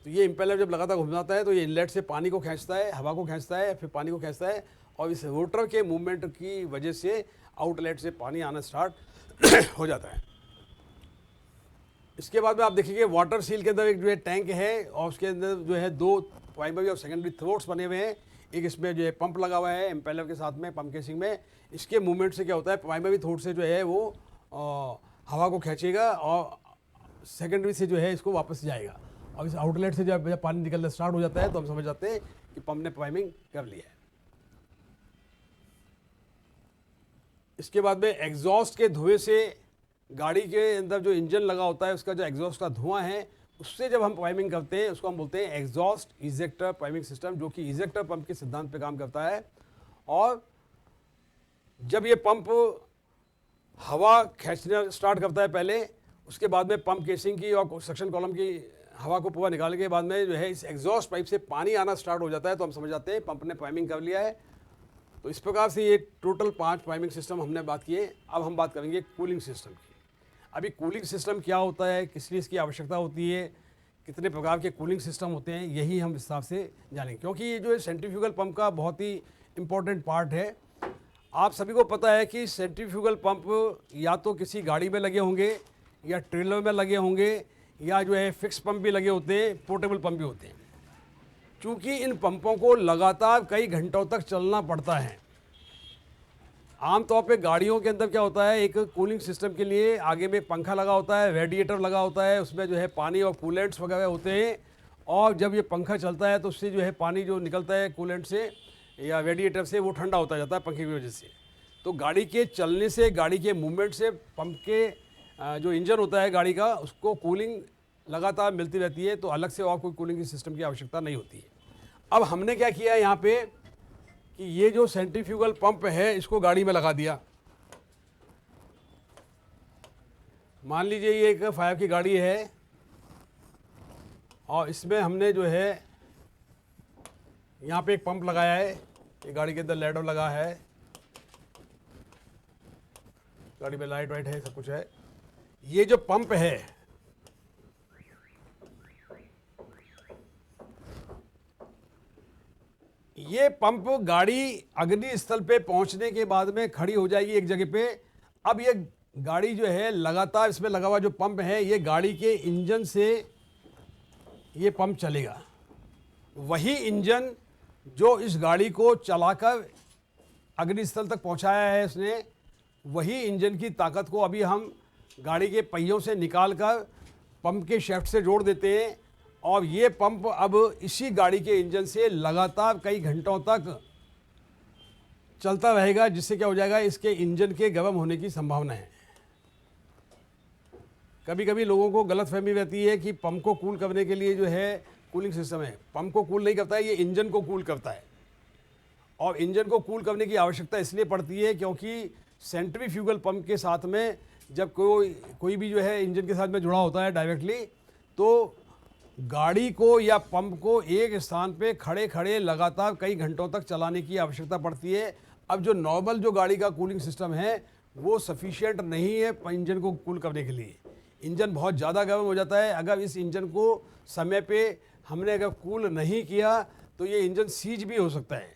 तो ये इम्पेलर जब लगातार घुमाता है तो ये इनलेट से पानी को खींचता है, हवा को खींचता है, फिर पानी को खींचता है, और इस रोटर के मूवमेंट की वजह से आउटलेट से पानी आना स्टार्ट हो जाता है। इसके बाद में आप देखेंगे वाटर सील के अंदर एक जो है टैंक है, और उसके अंदर जो है दो प्राइमरी और सेकेंडरी थ्रोट्स बने हुए हैं। एक इसमें जो है पंप लगा हुआ है इम्पेलर के साथ में, पंप केसिंग में। इसके मूवमेंट से क्या होता है, प्राइमरी थ्रोट से जो है वो हवा को खींचेगा और सेकेंडरी से जो है इसको वापस जाएगा। और इस आउटलेट से जब पानी निकलना स्टार्ट हो जाता है तो हम समझ जाते हैं कि पंप ने प्राइमिंग कर लिया है। इसके बाद में एग्जॉस्ट के धुएं से गाड़ी के अंदर जो इंजन लगा होता है, उसका जो एग्जॉस्ट का धुआं है, उससे जब हम प्राइमिंग करते हैं उसको हम बोलते हैं एग्जॉस्ट इजेक्टर प्राइमिंग सिस्टम, जो कि इजेक्टर पंप के सिद्धांत पे काम करता है। और जब ये पंप हवा खींचना स्टार्ट करता है पहले, उसके बाद में पंप केसिंग की और सक्शन कॉलम की हवा को पूरा निकालने के बाद में जो है इस एग्जॉस्ट पाइप से पानी आना स्टार्ट हो जाता है, तो हम समझ जाते हैं पंप ने प्राइमिंग कर लिया है। तो इस प्रकार से ये टोटल 5 प्राइमिंग सिस्टम हमने बात किए। अब हम बात करेंगे कूलिंग सिस्टम की। अभी कूलिंग सिस्टम क्या होता है, किस लिए इसकी आवश्यकता होती है, कितने प्रकार के कूलिंग सिस्टम होते हैं, यही हम विस्तार से जानेंगे, क्योंकि ये जो है सेंट्रीफ्यूगल पंप का बहुत ही इम्पोर्टेंट पार्ट है। आप सभी को पता है कि सेंट्रीफ्यूगल पंप या तो किसी गाड़ी में लगे होंगे, या ट्रेलर में लगे होंगे, या जो है फिक्स पंप भी लगे होते हैं, पोर्टेबल पंप भी होते हैं। चूँकि इन पंपों को लगातार कई घंटों तक चलना पड़ता है। आमतौर पे गाड़ियों के अंदर क्या होता है, एक कूलिंग सिस्टम के लिए आगे में पंखा लगा होता है, रेडिएटर लगा होता है, उसमें जो है पानी और कूलेंट्स वगैरह होते हैं। और जब ये पंखा चलता है तो उससे जो है पानी जो निकलता है कूलेंट से या रेडिएटर से, वो ठंडा होता जाता है पंखे की वजह से। तो गाड़ी के चलने से, गाड़ी के मूवमेंट से पंप के जो इंजन होता है गाड़ी का, उसको कूलिंग लगातार मिलती रहती है। तो अलग से और कोई कूलिंग की सिस्टम की आवश्यकता नहीं होती है। अब हमने क्या किया है यहाँ पे कि ये जो सेंट्रीफ्यूगल पंप है इसको गाड़ी में लगा दिया। मान लीजिए ये एक फायर की गाड़ी है और इसमें हमने जो है यहाँ पे एक पंप लगाया है। ये गाड़ी के अंदर लैडर लगा है, गाड़ी में लाइट वाइट है, सब कुछ है। ये जो पंप है, ये पंप गाड़ी अग्नि स्थल पे पहुंचने के बाद में खड़ी हो जाएगी एक जगह पे। अब ये गाड़ी जो है लगातार, इसमें लगा हुआ जो पंप है, ये गाड़ी के इंजन से ये पंप चलेगा। वही इंजन जो इस गाड़ी को चलाकर अग्नि स्थल तक पहुंचाया है इसने, वही इंजन की ताकत को अभी हम गाड़ी के पहियों से निकालकर पंप के शेफ्ट से जोड़ देते हैं। और ये पंप अब इसी गाड़ी के इंजन से लगातार कई घंटों तक चलता रहेगा, जिससे क्या हो जाएगा, इसके इंजन के गर्म होने की संभावना है। कभी कभी लोगों को गलतफहमी रहती है कि पंप को कूल करने के लिए जो है कूलिंग सिस्टम है, पंप को कूल नहीं करता है, ये इंजन को कूल करता है। और इंजन को कूल करने की आवश्यकता इसलिए पड़ती है क्योंकि सेंट्रीफ्यूगल पंप के साथ में जब कोई भी जो है इंजन के साथ में जुड़ा होता है डायरेक्टली, तो गाड़ी को या पंप को एक स्थान पे खड़े खड़े लगातार कई घंटों तक चलाने की आवश्यकता पड़ती है। अब जो नॉर्मल जो गाड़ी का कूलिंग सिस्टम है वो सफिशिएंट नहीं है इंजन को कूल करने के लिए। इंजन बहुत ज़्यादा गर्म हो जाता है। अगर इस इंजन को समय पे हमने अगर कूल नहीं किया तो ये इंजन सीज भी हो सकता है।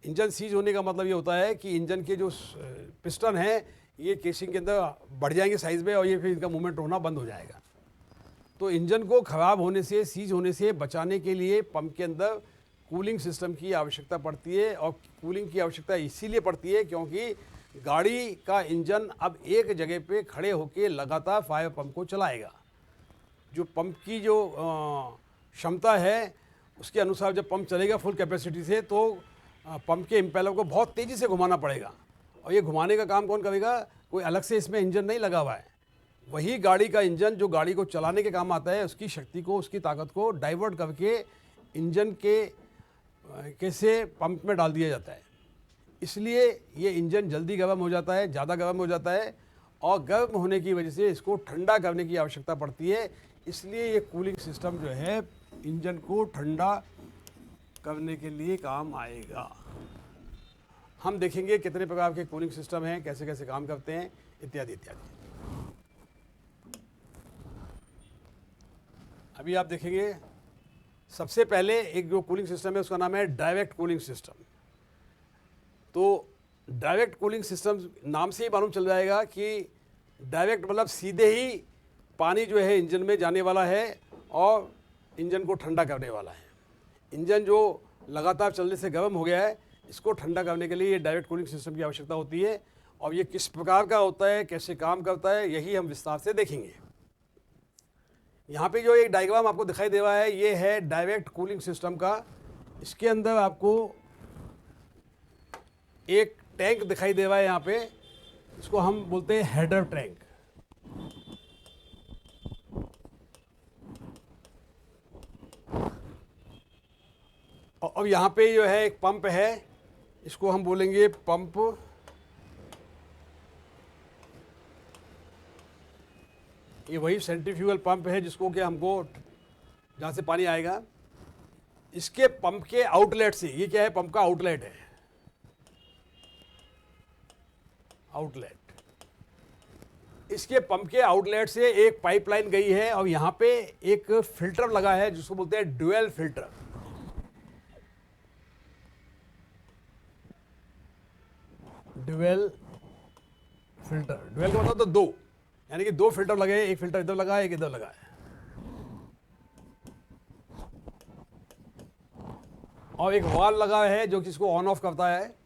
इंजन सीज होने का मतलब ये होता है कि इंजन के जो पिस्टन हैं ये केसिंग के अंदर बढ़ जाएंगे साइज़ में और ये फिर इनका मूवमेंट होना बंद हो जाएगा। तो इंजन को ख़राब होने से, सीज होने से बचाने के लिए पंप के अंदर कूलिंग सिस्टम की आवश्यकता पड़ती है। और कूलिंग की आवश्यकता इसीलिए पड़ती है क्योंकि गाड़ी का इंजन अब एक जगह पे खड़े होकर लगातार फायर पंप को चलाएगा। जो पंप की जो क्षमता है उसके अनुसार जब पंप चलेगा फुल कैपेसिटी से, तो पंप के इम्पेलर को बहुत तेज़ी से घुमाना पड़ेगा। और ये घुमाने का काम कौन करेगा? कोई अलग से इसमें इंजन नहीं लगा हुआ है। वही गाड़ी का इंजन जो गाड़ी को चलाने के काम आता है, उसकी शक्ति को, उसकी ताकत को डाइवर्ट करके इंजन के से पंप में डाल दिया जाता है। इसलिए ये इंजन जल्दी गर्म हो जाता है, ज़्यादा गर्म हो जाता है और गर्म होने की वजह से इसको ठंडा करने की आवश्यकता पड़ती है। इसलिए ये कूलिंग सिस्टम जो है इंजन को ठंडा करने के लिए काम आएगा। हम देखेंगे कितने प्रकार के कूलिंग सिस्टम हैं, कैसे कैसे काम करते हैं, इत्यादि इत्यादि। अभी आप देखेंगे सबसे पहले एक जो कूलिंग सिस्टम है उसका नाम है डायरेक्ट कूलिंग सिस्टम। तो डायरेक्ट कूलिंग सिस्टम नाम से ही मालूम चल जाएगा कि डायरेक्ट मतलब सीधे ही पानी जो है इंजन में जाने वाला है और इंजन को ठंडा करने वाला है। इंजन जो लगातार चलने से गर्म हो गया है, इसको ठंडा करने के लिए ये डायरेक्ट कूलिंग सिस्टम की आवश्यकता होती है। और ये किस प्रकार का होता है, कैसे काम करता है, यही हम विस्तार से देखेंगे। यहाँ पे जो एक डायग्राम आपको दिखाई दे रहा है ये है डायरेक्ट कूलिंग सिस्टम का। इसके अंदर आपको एक टैंक दिखाई दे रहा है यहाँ पे, इसको हम बोलते हैं हेडर टैंक। और यहाँ पे जो है एक पंप है, इसको हम बोलेंगे पंप। ये वही सेंट्रीफ्यूगल पंप है जिसको कि हमको जहाँ से पानी आएगा, इसके पंप के आउटलेट से, ये क्या है, पंप का आउटलेट है, आउटलेट। इसके पंप के आउटलेट से एक पाइपलाइन गई है और यहाँ पे एक फिल्टर लगा है जिसको बोलते हैं dual filter. Dual filter, dual का मतलब तो दो, यानी कि दो फिल्टर लगे हैं, एक फिल्टर इधर लगा है, एक इधर लगा है। और एक वाल्व लगा है जो कि इसको ऑन ऑफ करता है।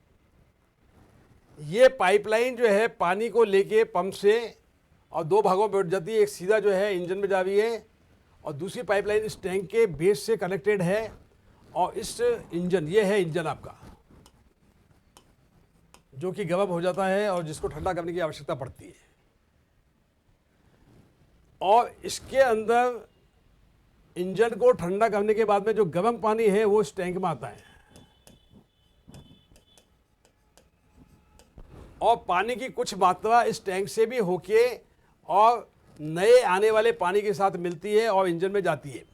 ये पाइपलाइन जो है पानी को लेके पंप से और दो भागों में बैठ जाती है। एक सीधा जो है इंजन में जा रही है और दूसरी पाइपलाइन इस टैंक के बेस से कनेक्टेड है। और इस इंजन, ये है इंजन आपका, जो कि गर्म हो जाता है और जिसको ठंडा करने की आवश्यकता पड़ती है। और इसके अंदर इंजन को ठंडा करने के बाद में जो गर्म पानी है वो इस टैंक में आता है। और पानी की कुछ मात्रा इस टैंक से भी होके और नए आने वाले पानी के साथ मिलती है और इंजन में जाती है।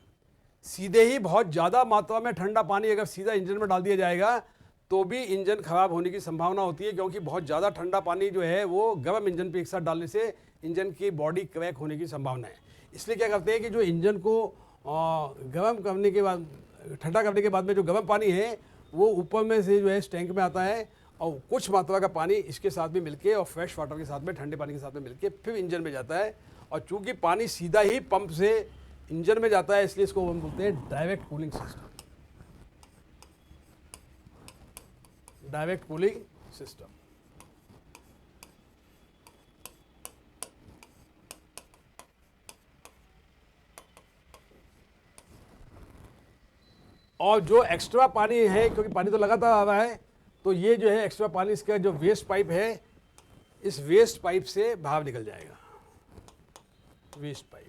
सीधे ही बहुत ज़्यादा मात्रा में ठंडा पानी अगर सीधा इंजन में डाल दिया जाएगा तो भी इंजन खराब होने की संभावना होती है, क्योंकि बहुत ज़्यादा ठंडा पानी जो है वो गर्म इंजन पे एक साथ डालने से इंजन की बॉडी क्रैक होने की संभावना है। इसलिए क्या करते हैं कि जो इंजन को गर्म करने के बाद, ठंडा करने के बाद में जो गर्म पानी है वो ऊपर में से जो है इस टैंक में आता है और कुछ मात्रा का पानी इसके साथ भी मिलके और फ्रेश वाटर के साथ में, ठंडे पानी के साथ में मिलके फिर इंजन में जाता है। और चूंकि पानी सीधा ही पंप से इंजन में जाता है, इसलिए इसको हम बोलते हैं direct cooling system. Direct cooling system. और जो एक्स्ट्रा पानी है, क्योंकि पानी तो लगातार आ रहा है, तो ये जो है एक्स्ट्रा पानी इसका जो वेस्ट पाइप है, इस वेस्ट पाइप से बाहर निकल जाएगा, वेस्ट पाइप।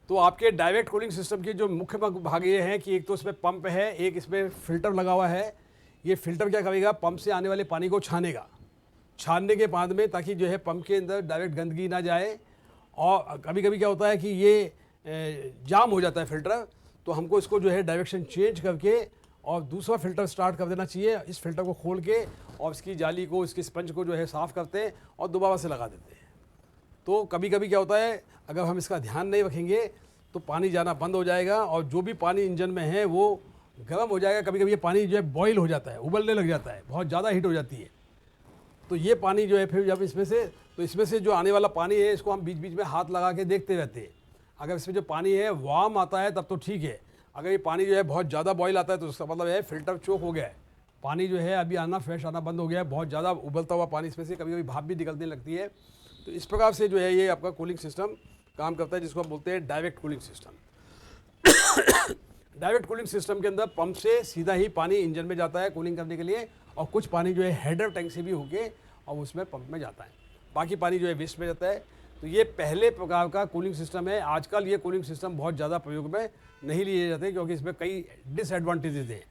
तो आपके डायरेक्ट कूलिंग सिस्टम के जो मुख्य भाग ये हैं कि एक तो इसमें पंप है, एक इसमें फिल्टर लगा हुआ है। ये फिल्टर क्या करेगा, पंप से आने वाले पानी को छानेगा, छानने के बाद में ताकि जो है पंप के अंदर डायरेक्ट गंदगी ना जाए। और कभी कभी क्या होता है कि ये जाम हो जाता है फिल्टर, तो हमको इसको जो है डायरेक्शन चेंज करके और दूसरा फिल्टर स्टार्ट कर देना चाहिए। इस फिल्टर को खोल के और इसकी जाली को, इसकी स्पंज को जो है साफ़ करते हैं और दोबारा से लगा देते हैं। तो कभी कभी क्या होता है, अगर हम इसका ध्यान नहीं रखेंगे तो पानी जाना बंद हो जाएगा और जो भी पानी इंजन में है वो गर्म हो जाएगा। कभी कभी ये पानी जो है बॉयल हो जाता है, उबलने लग जाता है, बहुत ज़्यादा हीट हो जाती है। तो ये पानी जो है फिर जब इसमें से जो आने वाला पानी है, इसको हम बीच बीच में हाथ लगा के देखते रहते हैं। अगर इसमें जो पानी है वार्म आता है तब तो ठीक है, अगर ये पानी जो है बहुत ज़्यादा बॉयल आता है तो उसका मतलब है फिल्टर चोक हो गया है, पानी जो है अभी आना फ्रेश आना बंद हो गया है। बहुत ज़्यादा उबलता हुआ पानी इसमें से कभी कभी भाप भी निकलने लगती है। तो इस प्रकार से जो है ये आपका कूलिंग सिस्टम काम करता है, जिसको हम बोलते हैं direct cooling system. Direct cooling system के अंदर पंप से सीधा ही पानी इंजन में जाता है कूलिंग करने के लिए, और कुछ पानी जो है हेडर टैंक से भी होके और उसमें पंप में जाता है, बाकी पानी जो है वेस्ट में जाता है। तो ये पहले प्रकार का कूलिंग सिस्टम है। आजकल ये कूलिंग सिस्टम बहुत ज़्यादा प्रयोग में नहीं लिए जाते क्योंकि इसमें कई डिसएडवांटेजेस हैं।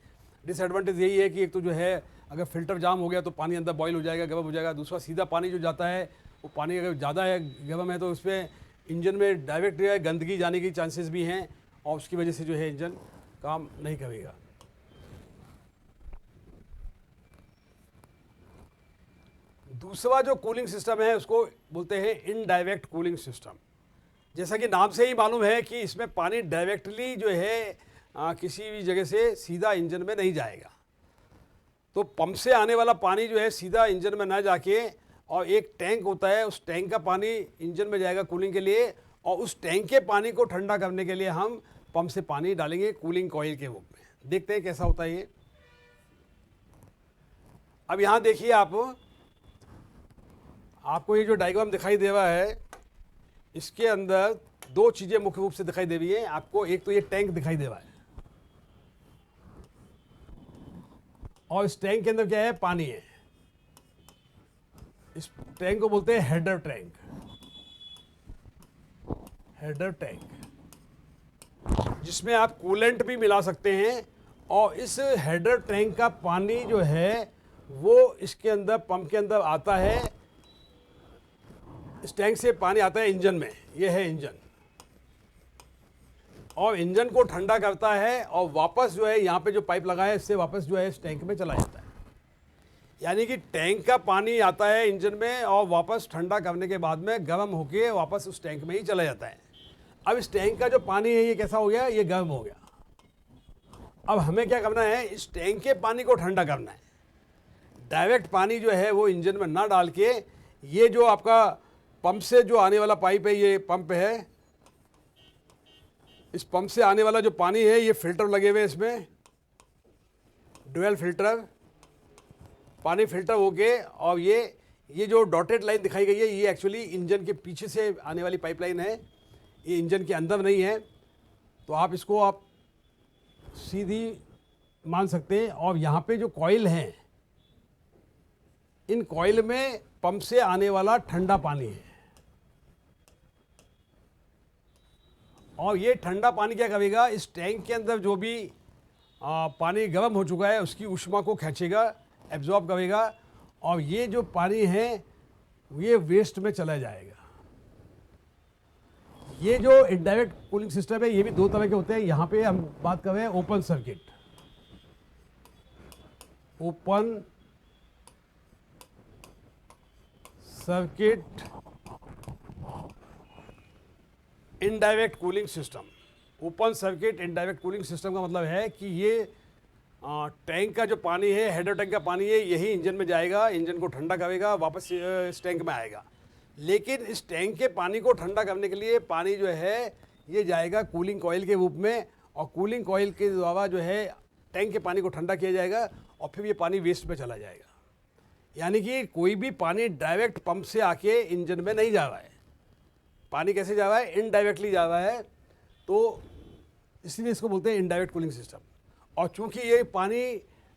डिसएडवांटेज यही है कि एक तो जो है अगर फिल्टर जाम हो गया तो पानी अंदर बॉयल हो जाएगा, गर्म हो जाएगा। दूसरा, सीधा पानी जो जाता है वो पानी अगर ज़्यादा है, गर्म है, तो उसमें इंजन में डायरेक्ट जो है गंदगी जाने की चांसेस भी हैं और उसकी वजह से जो है इंजन काम नहीं करेगा। दूसरा जो कूलिंग सिस्टम है उसको बोलते हैं इनडायरेक्ट कूलिंग सिस्टम। जैसा कि नाम से ही मालूम है कि इसमें पानी डायरेक्टली जो है किसी भी जगह से सीधा इंजन में नहीं जाएगा। तो पंप से आने वाला पानी जो है सीधा इंजन में ना जाके, और एक टैंक होता है, उस टैंक का पानी इंजन में जाएगा कूलिंग के लिए, और उस टैंक के पानी को ठंडा करने के लिए हम पंप से पानी डालेंगे कूलिंग कॉइल के रूप में। देखते हैं कैसा होता है ये। अब यहाँ देखिए, आपको ये जो डायग्राम दिखाई दे रहा है, इसके अंदर दो चीज़ें मुख्य रूप से दिखाई दे रही है आपको। एक तो ये टैंक दिखाई दे रहा है, और इस टैंक के अंदर क्या है, पानी है। इस टैंक को बोलते हैं हेडर टैंक, हेडर टैंक, जिसमें आप कूलेंट भी मिला सकते हैं। और इस हेडर टैंक का पानी जो है वो इसके अंदर पंप के अंदर आता है। इस टैंक से पानी आता है इंजन में, ये है इंजन, और इंजन को ठंडा करता है और वापस जो है यहाँ पे जो पाइप लगा है इससे वापस जो है इस टैंक में चला जाता है। यानी कि टैंक का पानी आता है इंजन में और वापस ठंडा करने के बाद में गर्म होके वापस उस टैंक में ही चला जाता है। अब इस टैंक का जो पानी है ये कैसा हो गया, ये गर्म हो गया। अब हमें क्या करना है, इस टैंक के पानी को ठंडा करना है। डायरेक्ट पानी जो है वो इंजन में ना डाल के, ये जो आपका पंप से जो आने वाला पाइप है, ये पंप है, इस पंप से आने वाला जो पानी है, ये फिल्टर लगे हुए हैं इसमें, डुअल फिल्टर, पानी फिल्टर होके, और ये जो डॉटेड लाइन दिखाई गई है ये एक्चुअली इंजन के पीछे से आने वाली पाइपलाइन है, ये इंजन के अंदर नहीं है। तो आप इसको आप सीधी मान सकते हैं। और यहाँ पे जो कॉइल हैं, इन कॉइल में पंप से आने वाला ठंडा पानी है, और ये ठंडा पानी क्या करेगा, इस टैंक के अंदर जो भी पानी गर्म हो चुका है उसकी ऊष्मा को खींचेगा, एब्जॉर्ब करेगा, और ये जो पानी है ये वेस्ट में चला जाएगा। ये जो इनडायरेक्ट कूलिंग सिस्टम है ये भी दो तरह के होते हैं। यहाँ पे हम बात कर रहे हैं open circuit, open circuit indirect cooling system. Open circuit indirect cooling system का मतलब है कि ये टैंक का जो पानी है, हेडर टैंक का पानी है, यही इंजन में जाएगा, इंजन को ठंडा करेगा, वापस इस टैंक में आएगा। लेकिन इस टैंक के पानी को ठंडा करने के लिए पानी जो है ये जाएगा कूलिंग कॉइल के रूप में, और कूलिंग कॉइल के द्वारा जो है टैंक के पानी को ठंडा किया जाएगा, और फिर ये पानी वेस्ट में चला जाएगा। यानी कि कोई भी पानी डायरेक्ट पंप से आके इंजन में नहीं जा रहा है। पानी कैसे जा रहा है, इनडायरेक्टली जा रहा है। तो इसलिए इसको बोलते हैं इनडायरेक्ट कूलिंग सिस्टम। और चूंकि ये पानी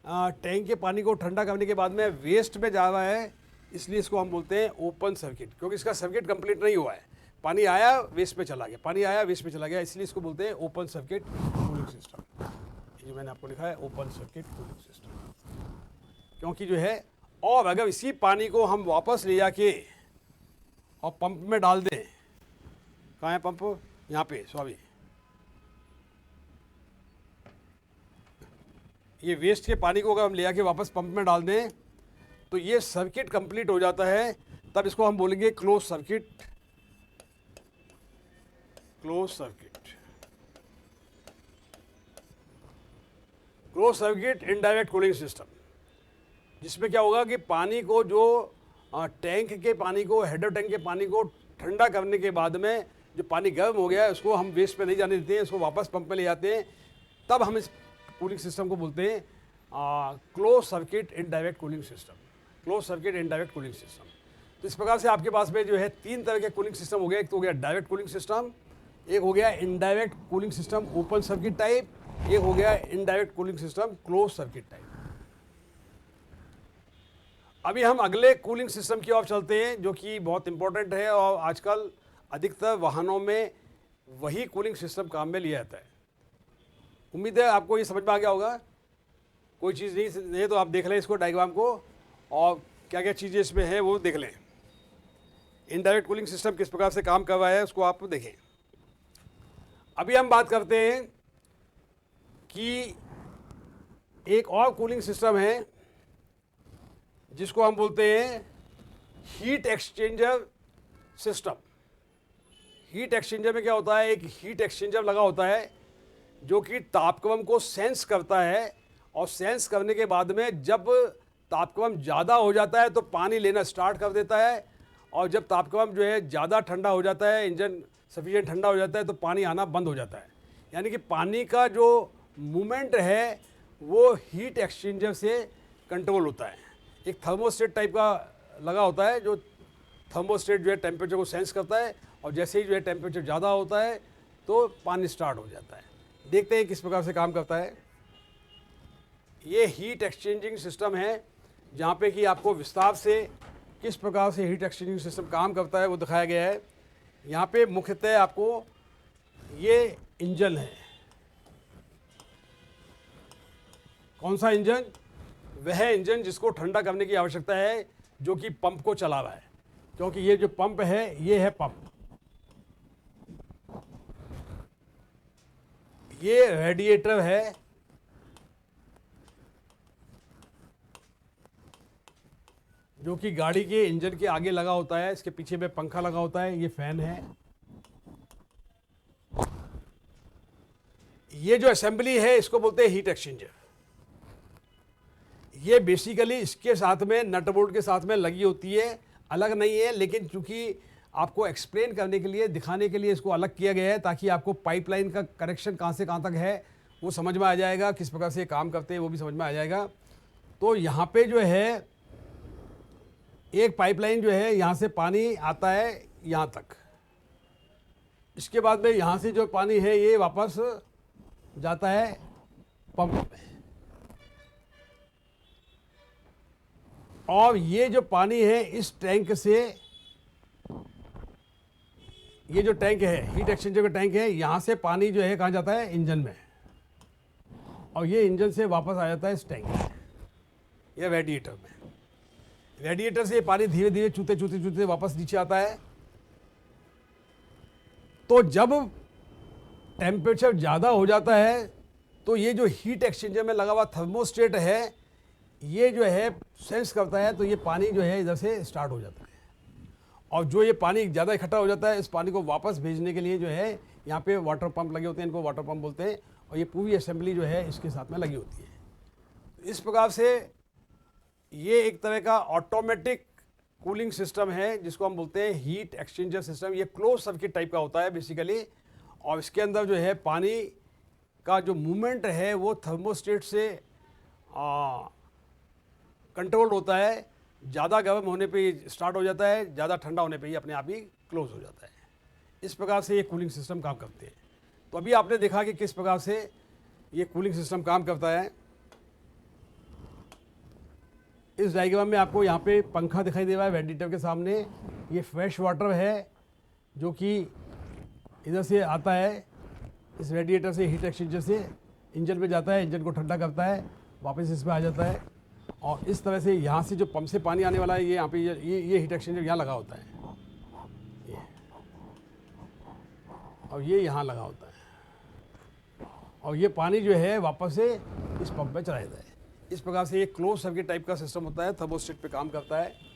टैंक के पानी को ठंडा करने के बाद में वेस्ट में जा रहा है, इसलिए इसको हम बोलते हैं ओपन सर्किट, क्योंकि इसका सर्किट कंप्लीट नहीं हुआ है। पानी आया वेस्ट में चला गया, पानी आया वेस्ट में चला गया, इसलिए इसको बोलते हैं ओपन सर्किट कूलिंग सिस्टम। ये जो मैंने आपको लिखा है ओपन सर्किट कूलिंग सिस्टम, क्योंकि जो है, और अगर इसी पानी को हम वापस ले जाके और पंप में डाल दें, कहाँ है पंप, यहाँ पे सॉरी, ये वेस्ट के पानी को अगर हम ले जाके वापस पंप में डाल दें तो ये सर्किट कंप्लीट हो जाता है, तब इसको हम बोलेंगे close circuit, close circuit, close circuit indirect cooling system, जिसमें क्या होगा कि पानी को जो टैंक के पानी को, हेडर टैंक के पानी को ठंडा करने के बाद में जो पानी गर्म हो गया है उसको हम वेस्ट में नहीं जाने देते हैं, इसको वापस पंप में ले जाते हैं, तब हम इस कूलिंग सिस्टम को बोलते हैं close circuit indirect cooling system, close circuit indirect cooling system. तो इस प्रकार से आपके पास में जो है 3 तरह के कूलिंग सिस्टम हो गया। एक तो हो गया डायरेक्ट कूलिंग सिस्टम, एक हो गया indirect cooling system open circuit type, एक हो गया indirect cooling system close circuit type. अभी हम अगले कूलिंग सिस्टम की ओर चलते हैं, जो कि बहुत इंपॉर्टेंट है और आजकल अधिकतर वाहनों में वही कूलिंग सिस्टम काम में लिया जाता है। उम्मीद है आपको ये समझ में आ गया होगा। कोई चीज़ नहीं है तो आप देख लें इसको, डायग्राम को, और क्या क्या चीज़ें इसमें है वो देख लें। इनडायरेक्ट कूलिंग सिस्टम किस प्रकार से काम कर रहा है उसको आप देखें। अभी हम बात करते हैं कि एक और कूलिंग सिस्टम है जिसको हम बोलते हैं heat exchanger system. Heat exchanger में क्या होता है, एक हीट एक्सचेंजर लगा होता है जो कि तापक्रम को सेंस करता है, और सेंस करने के बाद में जब तापक्रम ज़्यादा हो जाता है तो पानी लेना स्टार्ट कर देता है, और जब तापक्रम जो है ज़्यादा ठंडा हो जाता है, इंजन सफिशिएंट ठंडा हो जाता है, तो पानी आना बंद हो जाता है। यानी कि पानी का जो मूवमेंट है वो हीट एक्सचेंजर से कंट्रोल होता है। एक थर्मोस्टेट टाइप का लगा होता है, जो थर्मोस्टेट जो है टेम्परेचर को सेंस करता है, और जैसे ही जो है टेम्परेचर ज़्यादा होता है तो पानी स्टार्ट हो जाता है। देखते हैं किस प्रकार से काम करता है। ये हीट एक्सचेंजिंग सिस्टम है, जहाँ पे कि आपको विस्तार से किस प्रकार से हीट एक्सचेंजिंग सिस्टम काम करता है वो दिखाया गया है। यहाँ पे मुख्यतः आपको ये इंजन है। कौन सा इंजन? वह इंजन जिसको ठंडा करने की आवश्यकता है, जो कि पंप को चला रहा है, क्योंकि ये जो पंप है ये है पंप। ये रेडिएटर है, जो कि गाड़ी के इंजन के आगे लगा होता है। इसके पीछे में पंखा लगा होता है। ये फैन है। ये जो असेंबली है इसको बोलते हैं हीट एक्सचेंजर। ये बेसिकली इसके साथ में नट बोल्ट के साथ में लगी होती है, अलग नहीं है, लेकिन चूंकि आपको एक्सप्लेन करने के लिए, दिखाने के लिए इसको अलग किया गया है, ताकि आपको पाइपलाइन का कनेक्शन कहाँ से कहाँ तक है वो समझ में आ जाएगा, किस प्रकार से ये काम करते हैं वो भी समझ में आ जाएगा। तो यहाँ पे जो है एक पाइपलाइन जो है, यहाँ से पानी आता है यहाँ तक। इसके बाद में यहाँ से जो पानी है ये वापस जाता है पंप में, और ये जो पानी है इस टैंक से, ये जो टैंक है हीट एक्सचेंजर का टैंक है, यहाँ से पानी जो है कहाँ जाता है? इंजन में, और ये इंजन से वापस आ जाता है इस टैंक में या रेडिएटर में। रेडिएटर से ये पानी धीरे धीरे चूते चूते चूते वापस नीचे आता है। तो जब टेम्परेचर ज़्यादा हो जाता है तो ये जो हीट एक्सचेंजर में लगा हुआ थर्मोस्टेट है, ये जो है सेंस करता है, तो ये पानी जो है इधर से स्टार्ट हो जाता है, और जो ये पानी ज़्यादा इकट्ठा हो जाता है, इस पानी को वापस भेजने के लिए जो है यहाँ पे वाटर पंप लगे होते हैं, इनको वाटर पंप बोलते हैं, और ये पूरी असेंबली जो है इसके साथ में लगी होती है। इस प्रकार से ये एक तरह का ऑटोमेटिक कूलिंग सिस्टम है जिसको हम बोलते हैं हीट एक्सचेंजर सिस्टम। ये क्लोज सर्किट टाइप का होता है बेसिकली, और इसके अंदर जो है पानी का जो मूवमेंट है वो थर्मोस्टेट से कंट्रोल होता है। ज़्यादा गर्म होने पे स्टार्ट हो जाता है, ज़्यादा ठंडा होने पे ही अपने आप ही क्लोज हो जाता है। इस प्रकार से ये कूलिंग सिस्टम काम करते हैं। तो अभी आपने देखा कि किस प्रकार से ये कूलिंग सिस्टम काम करता है। इस डायग्राम में आपको यहाँ पे पंखा दिखाई दे रहा है वेंटिलेटर के सामने। ये फ्रेश वाटर है जो कि इधर से आता है, इस रेडिएटर से, हीट एक्सचेंजर से इंजन में जाता है, इंजन को ठंडा करता है, वापस इसमें आ जाता है। और इस तरह से यहाँ से जो पंप से पानी आने वाला है, ये यहाँ पे ये हीट एक्सचेंजर यहाँ लगा होता है, ये, और ये यहाँ लगा होता है, और ये पानी जो है वापस से इस पंप में चला जाता है। इस प्रकार से ये क्लोज सर्किट टाइप का सिस्टम होता है, थर्मोस्टेट पे काम करता है।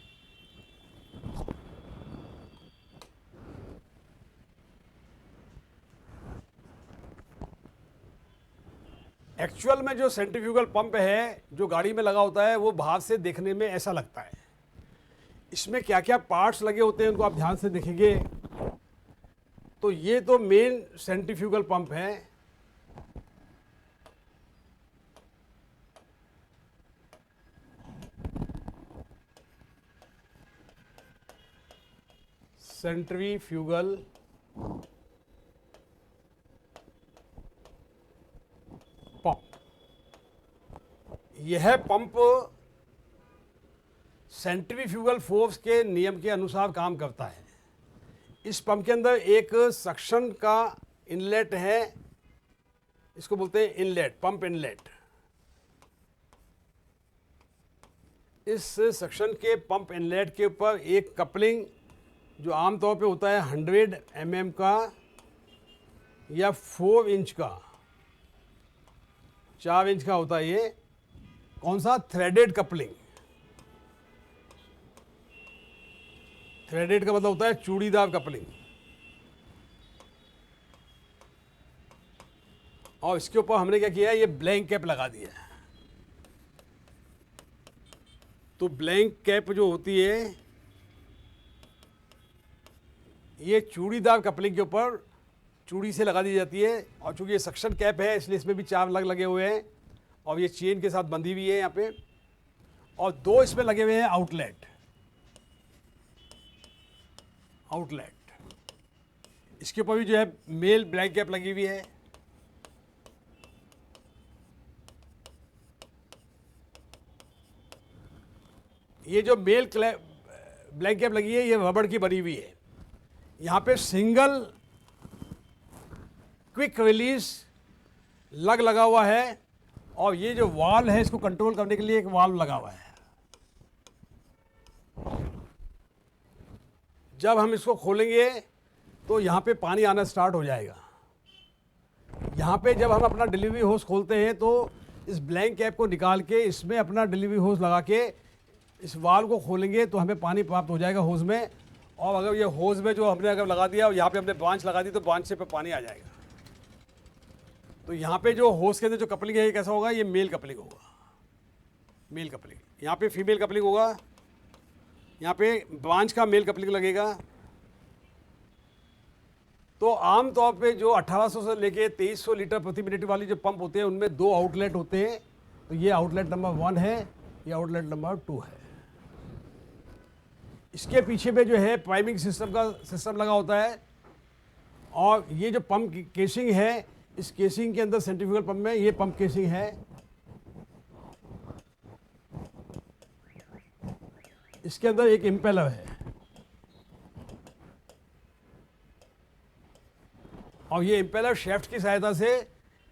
एक्चुअल में जो सेंट्रीफ्यूगल पंप है जो गाड़ी में लगा होता है वो बाहर से देखने में ऐसा लगता है। इसमें क्या क्या पार्ट्स लगे होते हैं उनको आप ध्यान से देखेंगे तो ये तो मेन सेंट्रीफ्यूगल पंप है। सेंट्रीफ्यूगल पंप, यह पंप सेंट्रीफ्यूगल फोर्स के नियम के अनुसार काम करता है। इस पंप के अंदर एक सक्शन का इनलेट है, इसको बोलते हैं इनलेट, पंप इनलेट। इस सेक्शन के पंप इनलेट के ऊपर एक कपलिंग जो आमतौर पे होता है 100 mm का या 4 इंच का, 4 इंच का होता है ये। कौन सा? Threaded coupling. थ्रेडेड का मतलब होता है चूड़ीदार कपलिंग। और इसके ऊपर हमने क्या किया है, ये ब्लैंक कैप लगा दिया है। तो ब्लैंक कैप जो होती है ये चूड़ीदार कपलिंग के ऊपर चूड़ी से लगा दी जाती है। और चूंकि ये सक्शन कैप है इसलिए इसमें भी 4 लग लगे हुए हैं और ये चेन के साथ बंधी हुई है यहाँ पे। और 2 इसमें लगे हुए हैं आउटलेट। इसके ऊपर भी जो है मेल ब्लैंक कैप लगी हुई है। ये जो मेल ब्लैंक कैप लगी है ये रबड़ की बनी हुई है। यहाँ पे सिंगल क्विक रिलीज लगा हुआ है और ये जो वाल्व है इसको कंट्रोल करने के लिए एक वाल्व लगा हुआ है। जब हम इसको खोलेंगे तो यहाँ पे पानी आना स्टार्ट हो जाएगा। यहाँ पे जब हम अपना डिलीवरी होस खोलते हैं तो इस ब्लैंक कैप को निकाल के इसमें अपना डिलीवरी होस लगा के इस वाल्व को खोलेंगे तो हमें पानी प्राप्त हो जाएगा होस में। और अगर ये होस में जो हमने अगर लगा दिया और यहाँ पे हमने ब्रांच लगा दी तो ब्रांच से पे पानी आ जाएगा। तो यहाँ पे जो होस के अंदर जो कपलिंग है ये कैसा होगा, ये मेल कपलिंग होगा, मेल कपलिंग। यहाँ पे फीमेल कपलिंग होगा, यहाँ पे ब्रांच का मेल कपलिंग लगेगा। तो आम तौर पे जो 1800 से लेके 2300 लीटर प्रति मिनट वाली जो पंप होते हैं उनमें 2 आउटलेट होते हैं। तो ये आउटलेट नंबर 1 है, ये आउटलेट नंबर 2 है। इसके पीछे में जो है प्राइमिंग सिस्टम लगा होता है। और ये जो पंप केसिंग है इस केसिंग के अंदर सेंट्रीफ्यूगल पंप में ये पंप केसिंग है। इसके अंदर एक इम्पेलर है और ये इम्पेलर शेफ्ट की सहायता से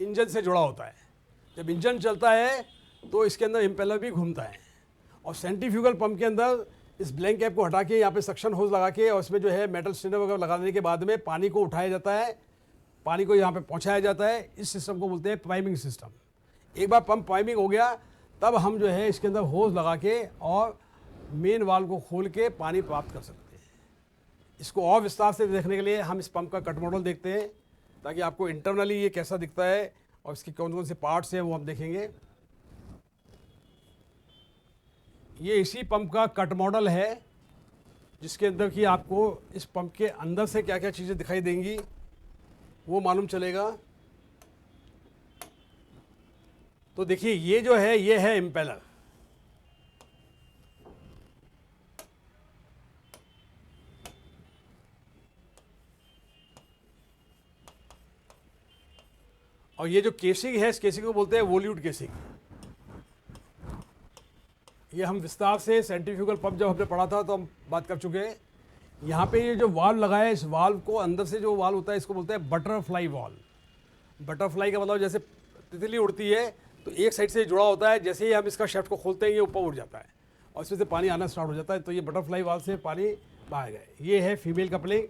इंजन से जुड़ा होता है। जब इंजन चलता है तो इसके अंदर इम्पेलर भी घूमता है। और सेंट्रीफ्यूगल पंप के अंदर इस ब्लैंक कैप को हटा के यहाँ पे सक्शन होस लगा के और इसमें जो है मेटल स्ट्रेनर वगैरह लगा देने के बाद में पानी को उठाया जाता है, पानी को यहाँ पे पहुँचाया जाता है। इस सिस्टम को बोलते हैं प्राइमिंग सिस्टम। एक बार पंप प्राइमिंग हो गया तब हम जो है इसके अंदर होस लगा के और मेन वाल्व को खोल के पानी प्राप्त कर सकते हैं। इसको और विस्तार से देखने के लिए हम इस पंप का कट मॉडल देखते हैं ताकि आपको इंटरनली ये कैसा दिखता है और इसके कौन कौन से पार्ट्स हैं वो हम देखेंगे। ये इसी पंप का कट मॉडल है जिसके अंदर कि आपको इस पंप के अंदर से क्या क्या चीज़ें दिखाई देंगी वो मालूम चलेगा। तो देखिए ये जो है ये है इम्पेलर। और ये जो केसिंग है, इस केसिंग को बोलते हैं वोल्यूट केसिंग। ये हम विस्तार से सेंट्रीफ्यूगल पंप जब हमने पढ़ा था तो हम बात कर चुके हैं। यहाँ पे ये जो वाल्व लगा है, इस वाल्व को अंदर से जो वाल्व होता है इसको बोलते हैं बटरफ्लाई वाल्व। बटरफ्लाई का मतलब जैसे तितली उड़ती है तो एक साइड से जुड़ा होता है, जैसे ही हम इसका शेफ्ट को खोलते हैं ये ऊपर उड़ जाता है और इसमें से पानी आना स्टार्ट हो जाता है। तो ये बटरफ्लाई वाल्व से पानी बाहर गए। ये है फीमेल कपलिंग,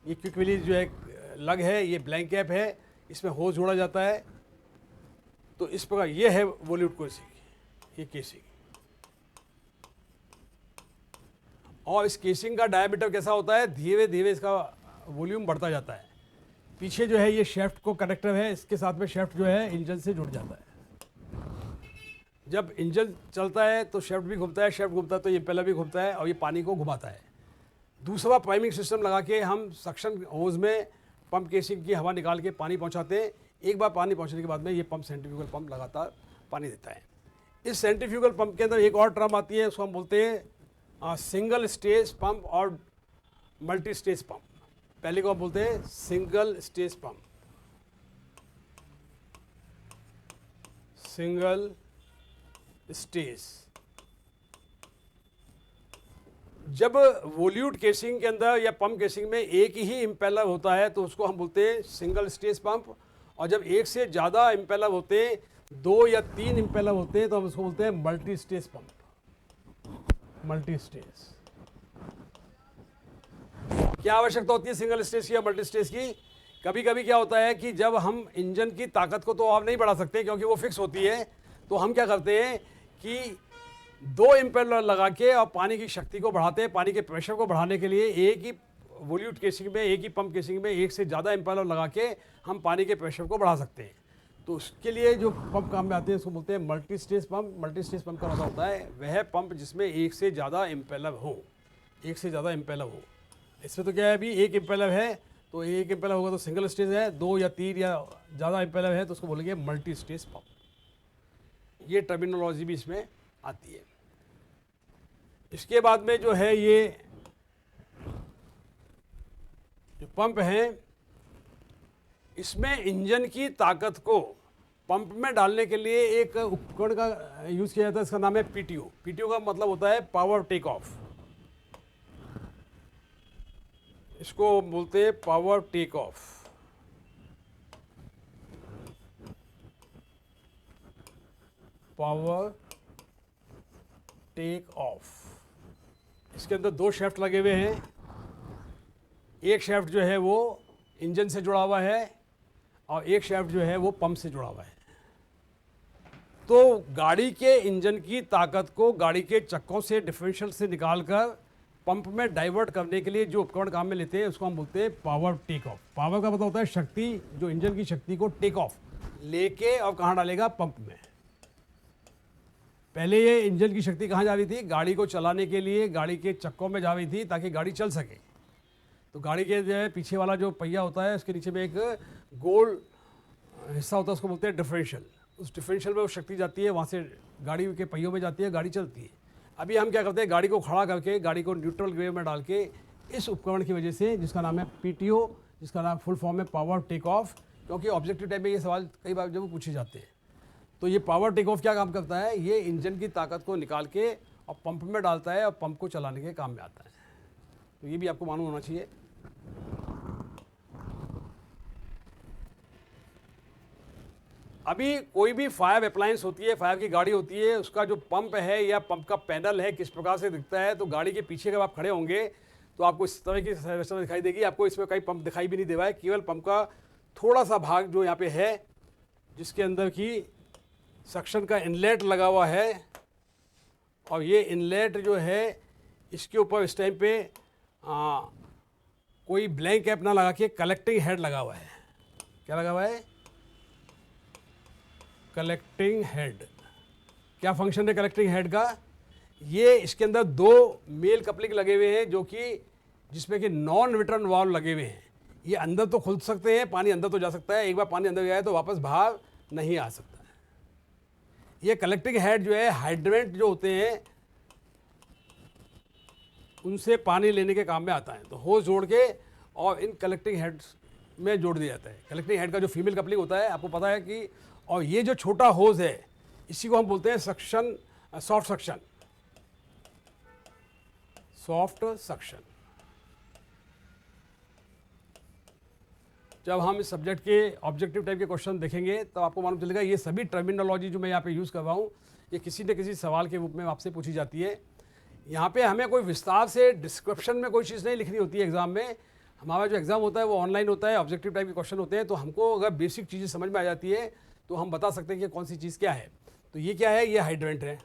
ये क्विक रिलीज जो है लग है, ये ब्लैंक कैप है, इसमें होज जोड़ा जाता है। तो इस प्रकार ये है वोल्यूट केसिंग, ये केसिंग। और इस केसिंग का डायमीटर कैसा होता है, धीरे धीरे इसका वॉल्यूम बढ़ता जाता है। पीछे जो है ये शेफ्ट को कनेक्टर है, इसके साथ में शेफ्ट जो है इंजन से जुड़ जाता है। जब इंजन चलता है तो शेफ्ट भी घूमता है, शेफ्ट घूमता है तो ये पहला भी घूमता है और ये पानी को घुमाता है। दूसरा प्राइमिंग सिस्टम लगा के हम सक्शन होज में पंप केसिंग की हवा निकाल के पानी पहुंचाते हैं। एक बार पानी पहुंचने के बाद में ये पंप सेंट्रीफ्यूगल पंप लगातार पानी देता है। इस सेंट्रीफ्यूगल पंप के अंदर एक और टर्म आती है, उसको हम बोलते हैं सिंगल स्टेज पंप और मल्टी स्टेज पंप। पहले को हम बोलते हैं single stage pump, single stage. जब वोल्यूट केसिंग के अंदर या पंप केसिंग में एक ही इम्पेलर होता है तो उसको हम बोलते हैं सिंगल स्टेज पंप। और जब एक से ज़्यादा इम्पेलर होते हैं, 2 या 3 इम्पेलर होते हैं, तो हम उसको बोलते हैं multi stage pump, multi stage. क्या आवश्यकता होती है सिंगल स्टेज की या मल्टी स्टेज की? कभी कभी क्या होता है कि जब हम इंजन की ताकत को तो आप नहीं बढ़ा सकते क्योंकि वो फिक्स होती है, तो हम क्या करते हैं कि 2 इम्पेलर लगा के और पानी की शक्ति को बढ़ाते हैं। पानी के प्रेशर को बढ़ाने के लिए एक ही वोल्यूट केसिंग में, एक ही पंप केसिंग में एक से ज़्यादा इम्पेलर लगा के हम पानी के प्रेशर को बढ़ा सकते हैं। तो उसके लिए जो पंप काम में आते हैं उसको बोलते हैं multi stage pump. Multi stage pump का मतलब होता है वह पंप जिसमें एक से ज़्यादा इम्पेलर हो, एक से ज़्यादा इम्पेलर हो। इसमें तो क्या है, अभी एक इम्पेलर है तो एक इम्पेलर होगा तो सिंगल स्टेज है, 2 या 3 या ज़्यादा इम्पेलर है तो उसको बोलेंगे मल्टी स्टेज पंप। ये टर्मिनोलॉजी भी इसमें आती है। इसके बाद में जो है ये जो पंप है, इसमें इंजन की ताकत को पंप में डालने के लिए एक उपकरण का यूज़ किया जाता है, इसका नाम है पीटीओ। पीटीओ का मतलब होता है पावर टेक ऑफ। इसको बोलते हैं power take off. Power take off. इसके अंदर 2 शेफ्ट लगे हुए हैं। एक शेफ्ट जो है वो इंजन से जुड़ा हुआ है और एक शेफ्ट जो है वो पंप से जुड़ा हुआ है। तो गाड़ी के इंजन की ताकत को गाड़ी के चक्कों से, डिफरेंशियल से निकालकर पंप में डाइवर्ट करने के लिए जो उपकरण काम में लेते हैं उसको हम बोलते हैं पावर टेक ऑफ। पावर का मतलब होता है शक्ति, जो इंजन की शक्ति को टेक ऑफ लेके और कहाँ डालेगा, पंप में। पहले ये इंजन की शक्ति कहाँ जा रही थी, गाड़ी को चलाने के लिए गाड़ी के चक्कों में जा रही थी ताकि गाड़ी चल सके। तो गाड़ी के जो है पीछे वाला जो पहिया होता है उसके नीचे में एक गोल हिस्सा होता है, उसको बोलते हैं डिफरेंशियल। उस डिफरेंशियल में वो शक्ति जाती है, वहाँ से गाड़ी के पहियों में जाती है, गाड़ी चलती है। अभी हम क्या करते हैं, गाड़ी को खड़ा करके गाड़ी को न्यूट्रल गियर में डाल के इस उपकरण की वजह से, जिसका नाम है पीटीओ, जिसका नाम फुल फॉर्म है पावर टेक ऑफ, क्योंकि ऑब्जेक्टिव टाइप में ये सवाल कई बार जब पूछे जाते हैं। तो ये पावर टेक ऑफ क्या काम करता है, ये इंजन की ताकत को निकाल के और पंप में डालता है और पंप को चलाने के काम में आता है। तो ये भी आपको मालूम होना चाहिए। अभी कोई भी फायर अप्लायंस होती है, फायर की गाड़ी होती है, उसका जो पंप है या पंप का पैनल है किस प्रकार से दिखता है, तो गाड़ी के पीछे जब आप खड़े होंगे तो आपको इस तरह की संरचना दिखाई देगी। आपको इसमें कई पंप दिखाई भी नहीं दे रहा है, केवल पंप का थोड़ा सा भाग जो यहाँ पे है, जिसके अंदर की सक्शन का इनलेट लगा हुआ है। और ये इनलेट जो है इसके ऊपर इस टाइम पे कोई ब्लैंक कैप ना लगा के कलेक्टिंग हेड लगा हुआ है। क्या लगा हुआ है, कलेक्टिंग हेड। क्या फंक्शन है कलेक्टिंग हेड का, ये इसके अंदर 2 मेल कपलिंग लगे हुए हैं जो कि जिसमें कि नॉन रिटर्न वाल्व लगे हुए हैं। ये अंदर तो खुल सकते हैं, पानी अंदर तो जा सकता है, एक बार पानी अंदर गया है तो वापस बाहर नहीं आ सकता है। ये कलेक्टिंग हेड जो है हाइड्रेंट जो होते हैं उनसे पानी लेने के काम में आता है। तो होज जोड़ के और इन कलेक्टिंग हेड्स में जोड़ दिया जाता है। कलेक्टिंग हेड का जो फीमेल कपलिंग होता है आपको पता है कि, और ये जो छोटा होज है इसी को हम बोलते हैं suction, soft suction, soft suction. जब हम इस सब्जेक्ट के ऑब्जेक्टिव टाइप के क्वेश्चन देखेंगे तो आपको मालूम चलेगा ये सभी टर्मिनोलॉजी जो मैं यहाँ पे यूज़ कर रहा हूँ ये किसी न किसी सवाल के रूप में आपसे पूछी जाती है। यहाँ पे हमें कोई विस्तार से डिस्क्रिप्शन में कोई चीज़ नहीं लिखनी होती है एग्जाम में। हमारा जो एग्ज़ाम होता है वो ऑनलाइन होता है, ऑब्जेक्टिव टाइप के क्वेश्चन होते हैं, तो हमको अगर बेसिक चीज़ें समझ में आ जाती है तो हम बता सकते हैं कि कौन सी चीज़ क्या है। तो ये क्या है, ये हाइड्रेंट है,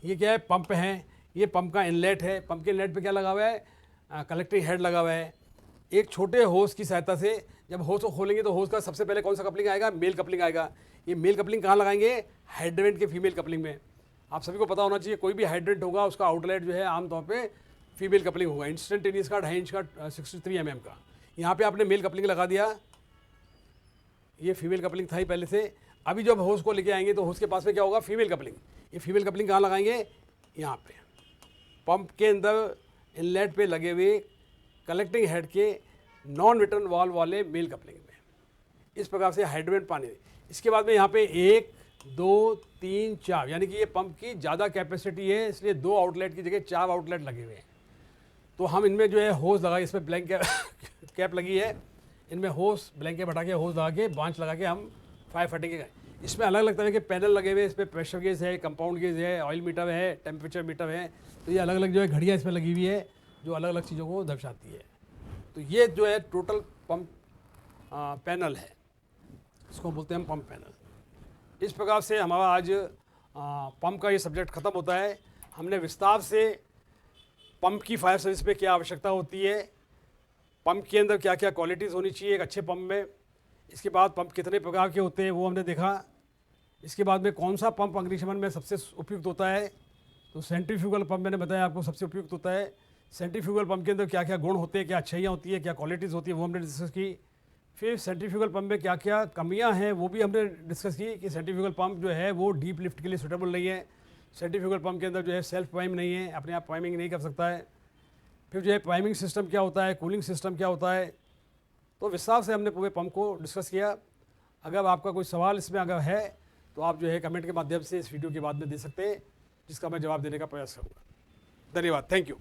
ये क्या है, पंप है, ये पंप का इनलेट है, पंप के इनलेट पे क्या लगा हुआ है, कलेक्टिंग हेड लगा हुआ है। एक छोटे होस की सहायता से जब होस को खोलेंगे तो होस का सबसे पहले कौन सा कपलिंग आएगा, मेल कपलिंग आएगा। ये मेल कपलिंग कहाँ लगाएंगे, हाइड्रेंट के फीमेल कपलिंग में। आप सभी को पता होना चाहिए कोई भी हाइड्रेंट होगा उसका आउटलेट जो है आमतौर पे फीमेल कपलिंग होगा। इंस्टेंटेनियस का 2.5 इंच का 63 mm का, यहाँ पे आपने मेल कपलिंग लगा दिया, ये फीमेल कपलिंग था ही पहले से। अभी जब होस को लेके आएंगे तो होस के पास में क्या होगा, फीमेल कपलिंग। ये फीमेल कपलिंग कहाँ लगाएंगे, यहाँ पे पंप के अंदर इनलेट पे लगे हुए कलेक्टिंग हेड के नॉन रिटर्न वॉल्व वाले मेल कपलिंग में। इस प्रकार से हाइड्रेंट पानी। इसके बाद में यहाँ पे 1 2 3 4 यानी कि ये पंप की ज़्यादा कैपेसिटी है, इसलिए 2 आउटलेट की जगह 4 आउटलेट लगे हुए हैं। तो हम इनमें जो है होस लगा, इसमें ब्लैंक कैप लगी है, इनमें होस ब्लैंक कैप हटा के होस लगा के बांच लगा के हम फायर फाइटिंग के। इसमें अलग अलग तरह के पैनल लगे हुए हैं, इसमें प्रेशर गेज है, कंपाउंड गेज है, ऑयल मीटर है, टेम्परेचर मीटर है। तो ये अलग अलग जो है घड़ियाँ इसमें लगी हुई है जो अलग अलग चीज़ों को दर्शाती है। तो ये जो है टोटल पंप पैनल है, इसको बोलते हैं हम पंप पैनल। इस प्रकार से हमारा आज पंप का ये सब्जेक्ट ख़त्म होता है। हमने विस्तार से पंप की फायर सर्विस पे क्या आवश्यकता होती है, पंप के अंदर क्या क्या क्वालिटीज़ होनी चाहिए एक अच्छे पंप में, इसके बाद पंप कितने प्रकार के होते हैं वो हमने देखा। इसके बाद में कौन सा पंप अग्निशमन में सबसे उपयुक्त होता है, तो सेंट्रीफ्यूगल पंप मैंने बताया आपको सबसे उपयुक्त होता है। सेंट्रीफ्यूगल पंप के अंदर क्या क्या गुण होते हैं, क्या अच्छाइयाँ होती है, क्या क्वालिटीज़ होती है वो हमने डिस्कस की। फिर सेंट्रीफ्यूगल पंप में क्या क्या कमियां हैं वो भी हमने डिस्कस की कि सेंट्रीफ्यूगल पंप जो है वो डीप लिफ्ट के लिए सूटेबल नहीं है। सेंट्रीफ्यूगल पंप के अंदर जो है सेल्फ प्राइम नहीं है, अपने आप प्राइमिंग नहीं कर सकता है। फिर जो है प्राइमिंग सिस्टम क्या होता है, कूलिंग सिस्टम क्या होता है। तो विस्तार से हमने पूरे पंप को डिस्कस किया। अगर आपका कोई सवाल इसमें अगर है तो आप जो है कमेंट के माध्यम से इस वीडियो के बाद में दे सकते हैं, जिसका मैं जवाब देने का प्रयास करूँगा। धन्यवाद, थैंक यू।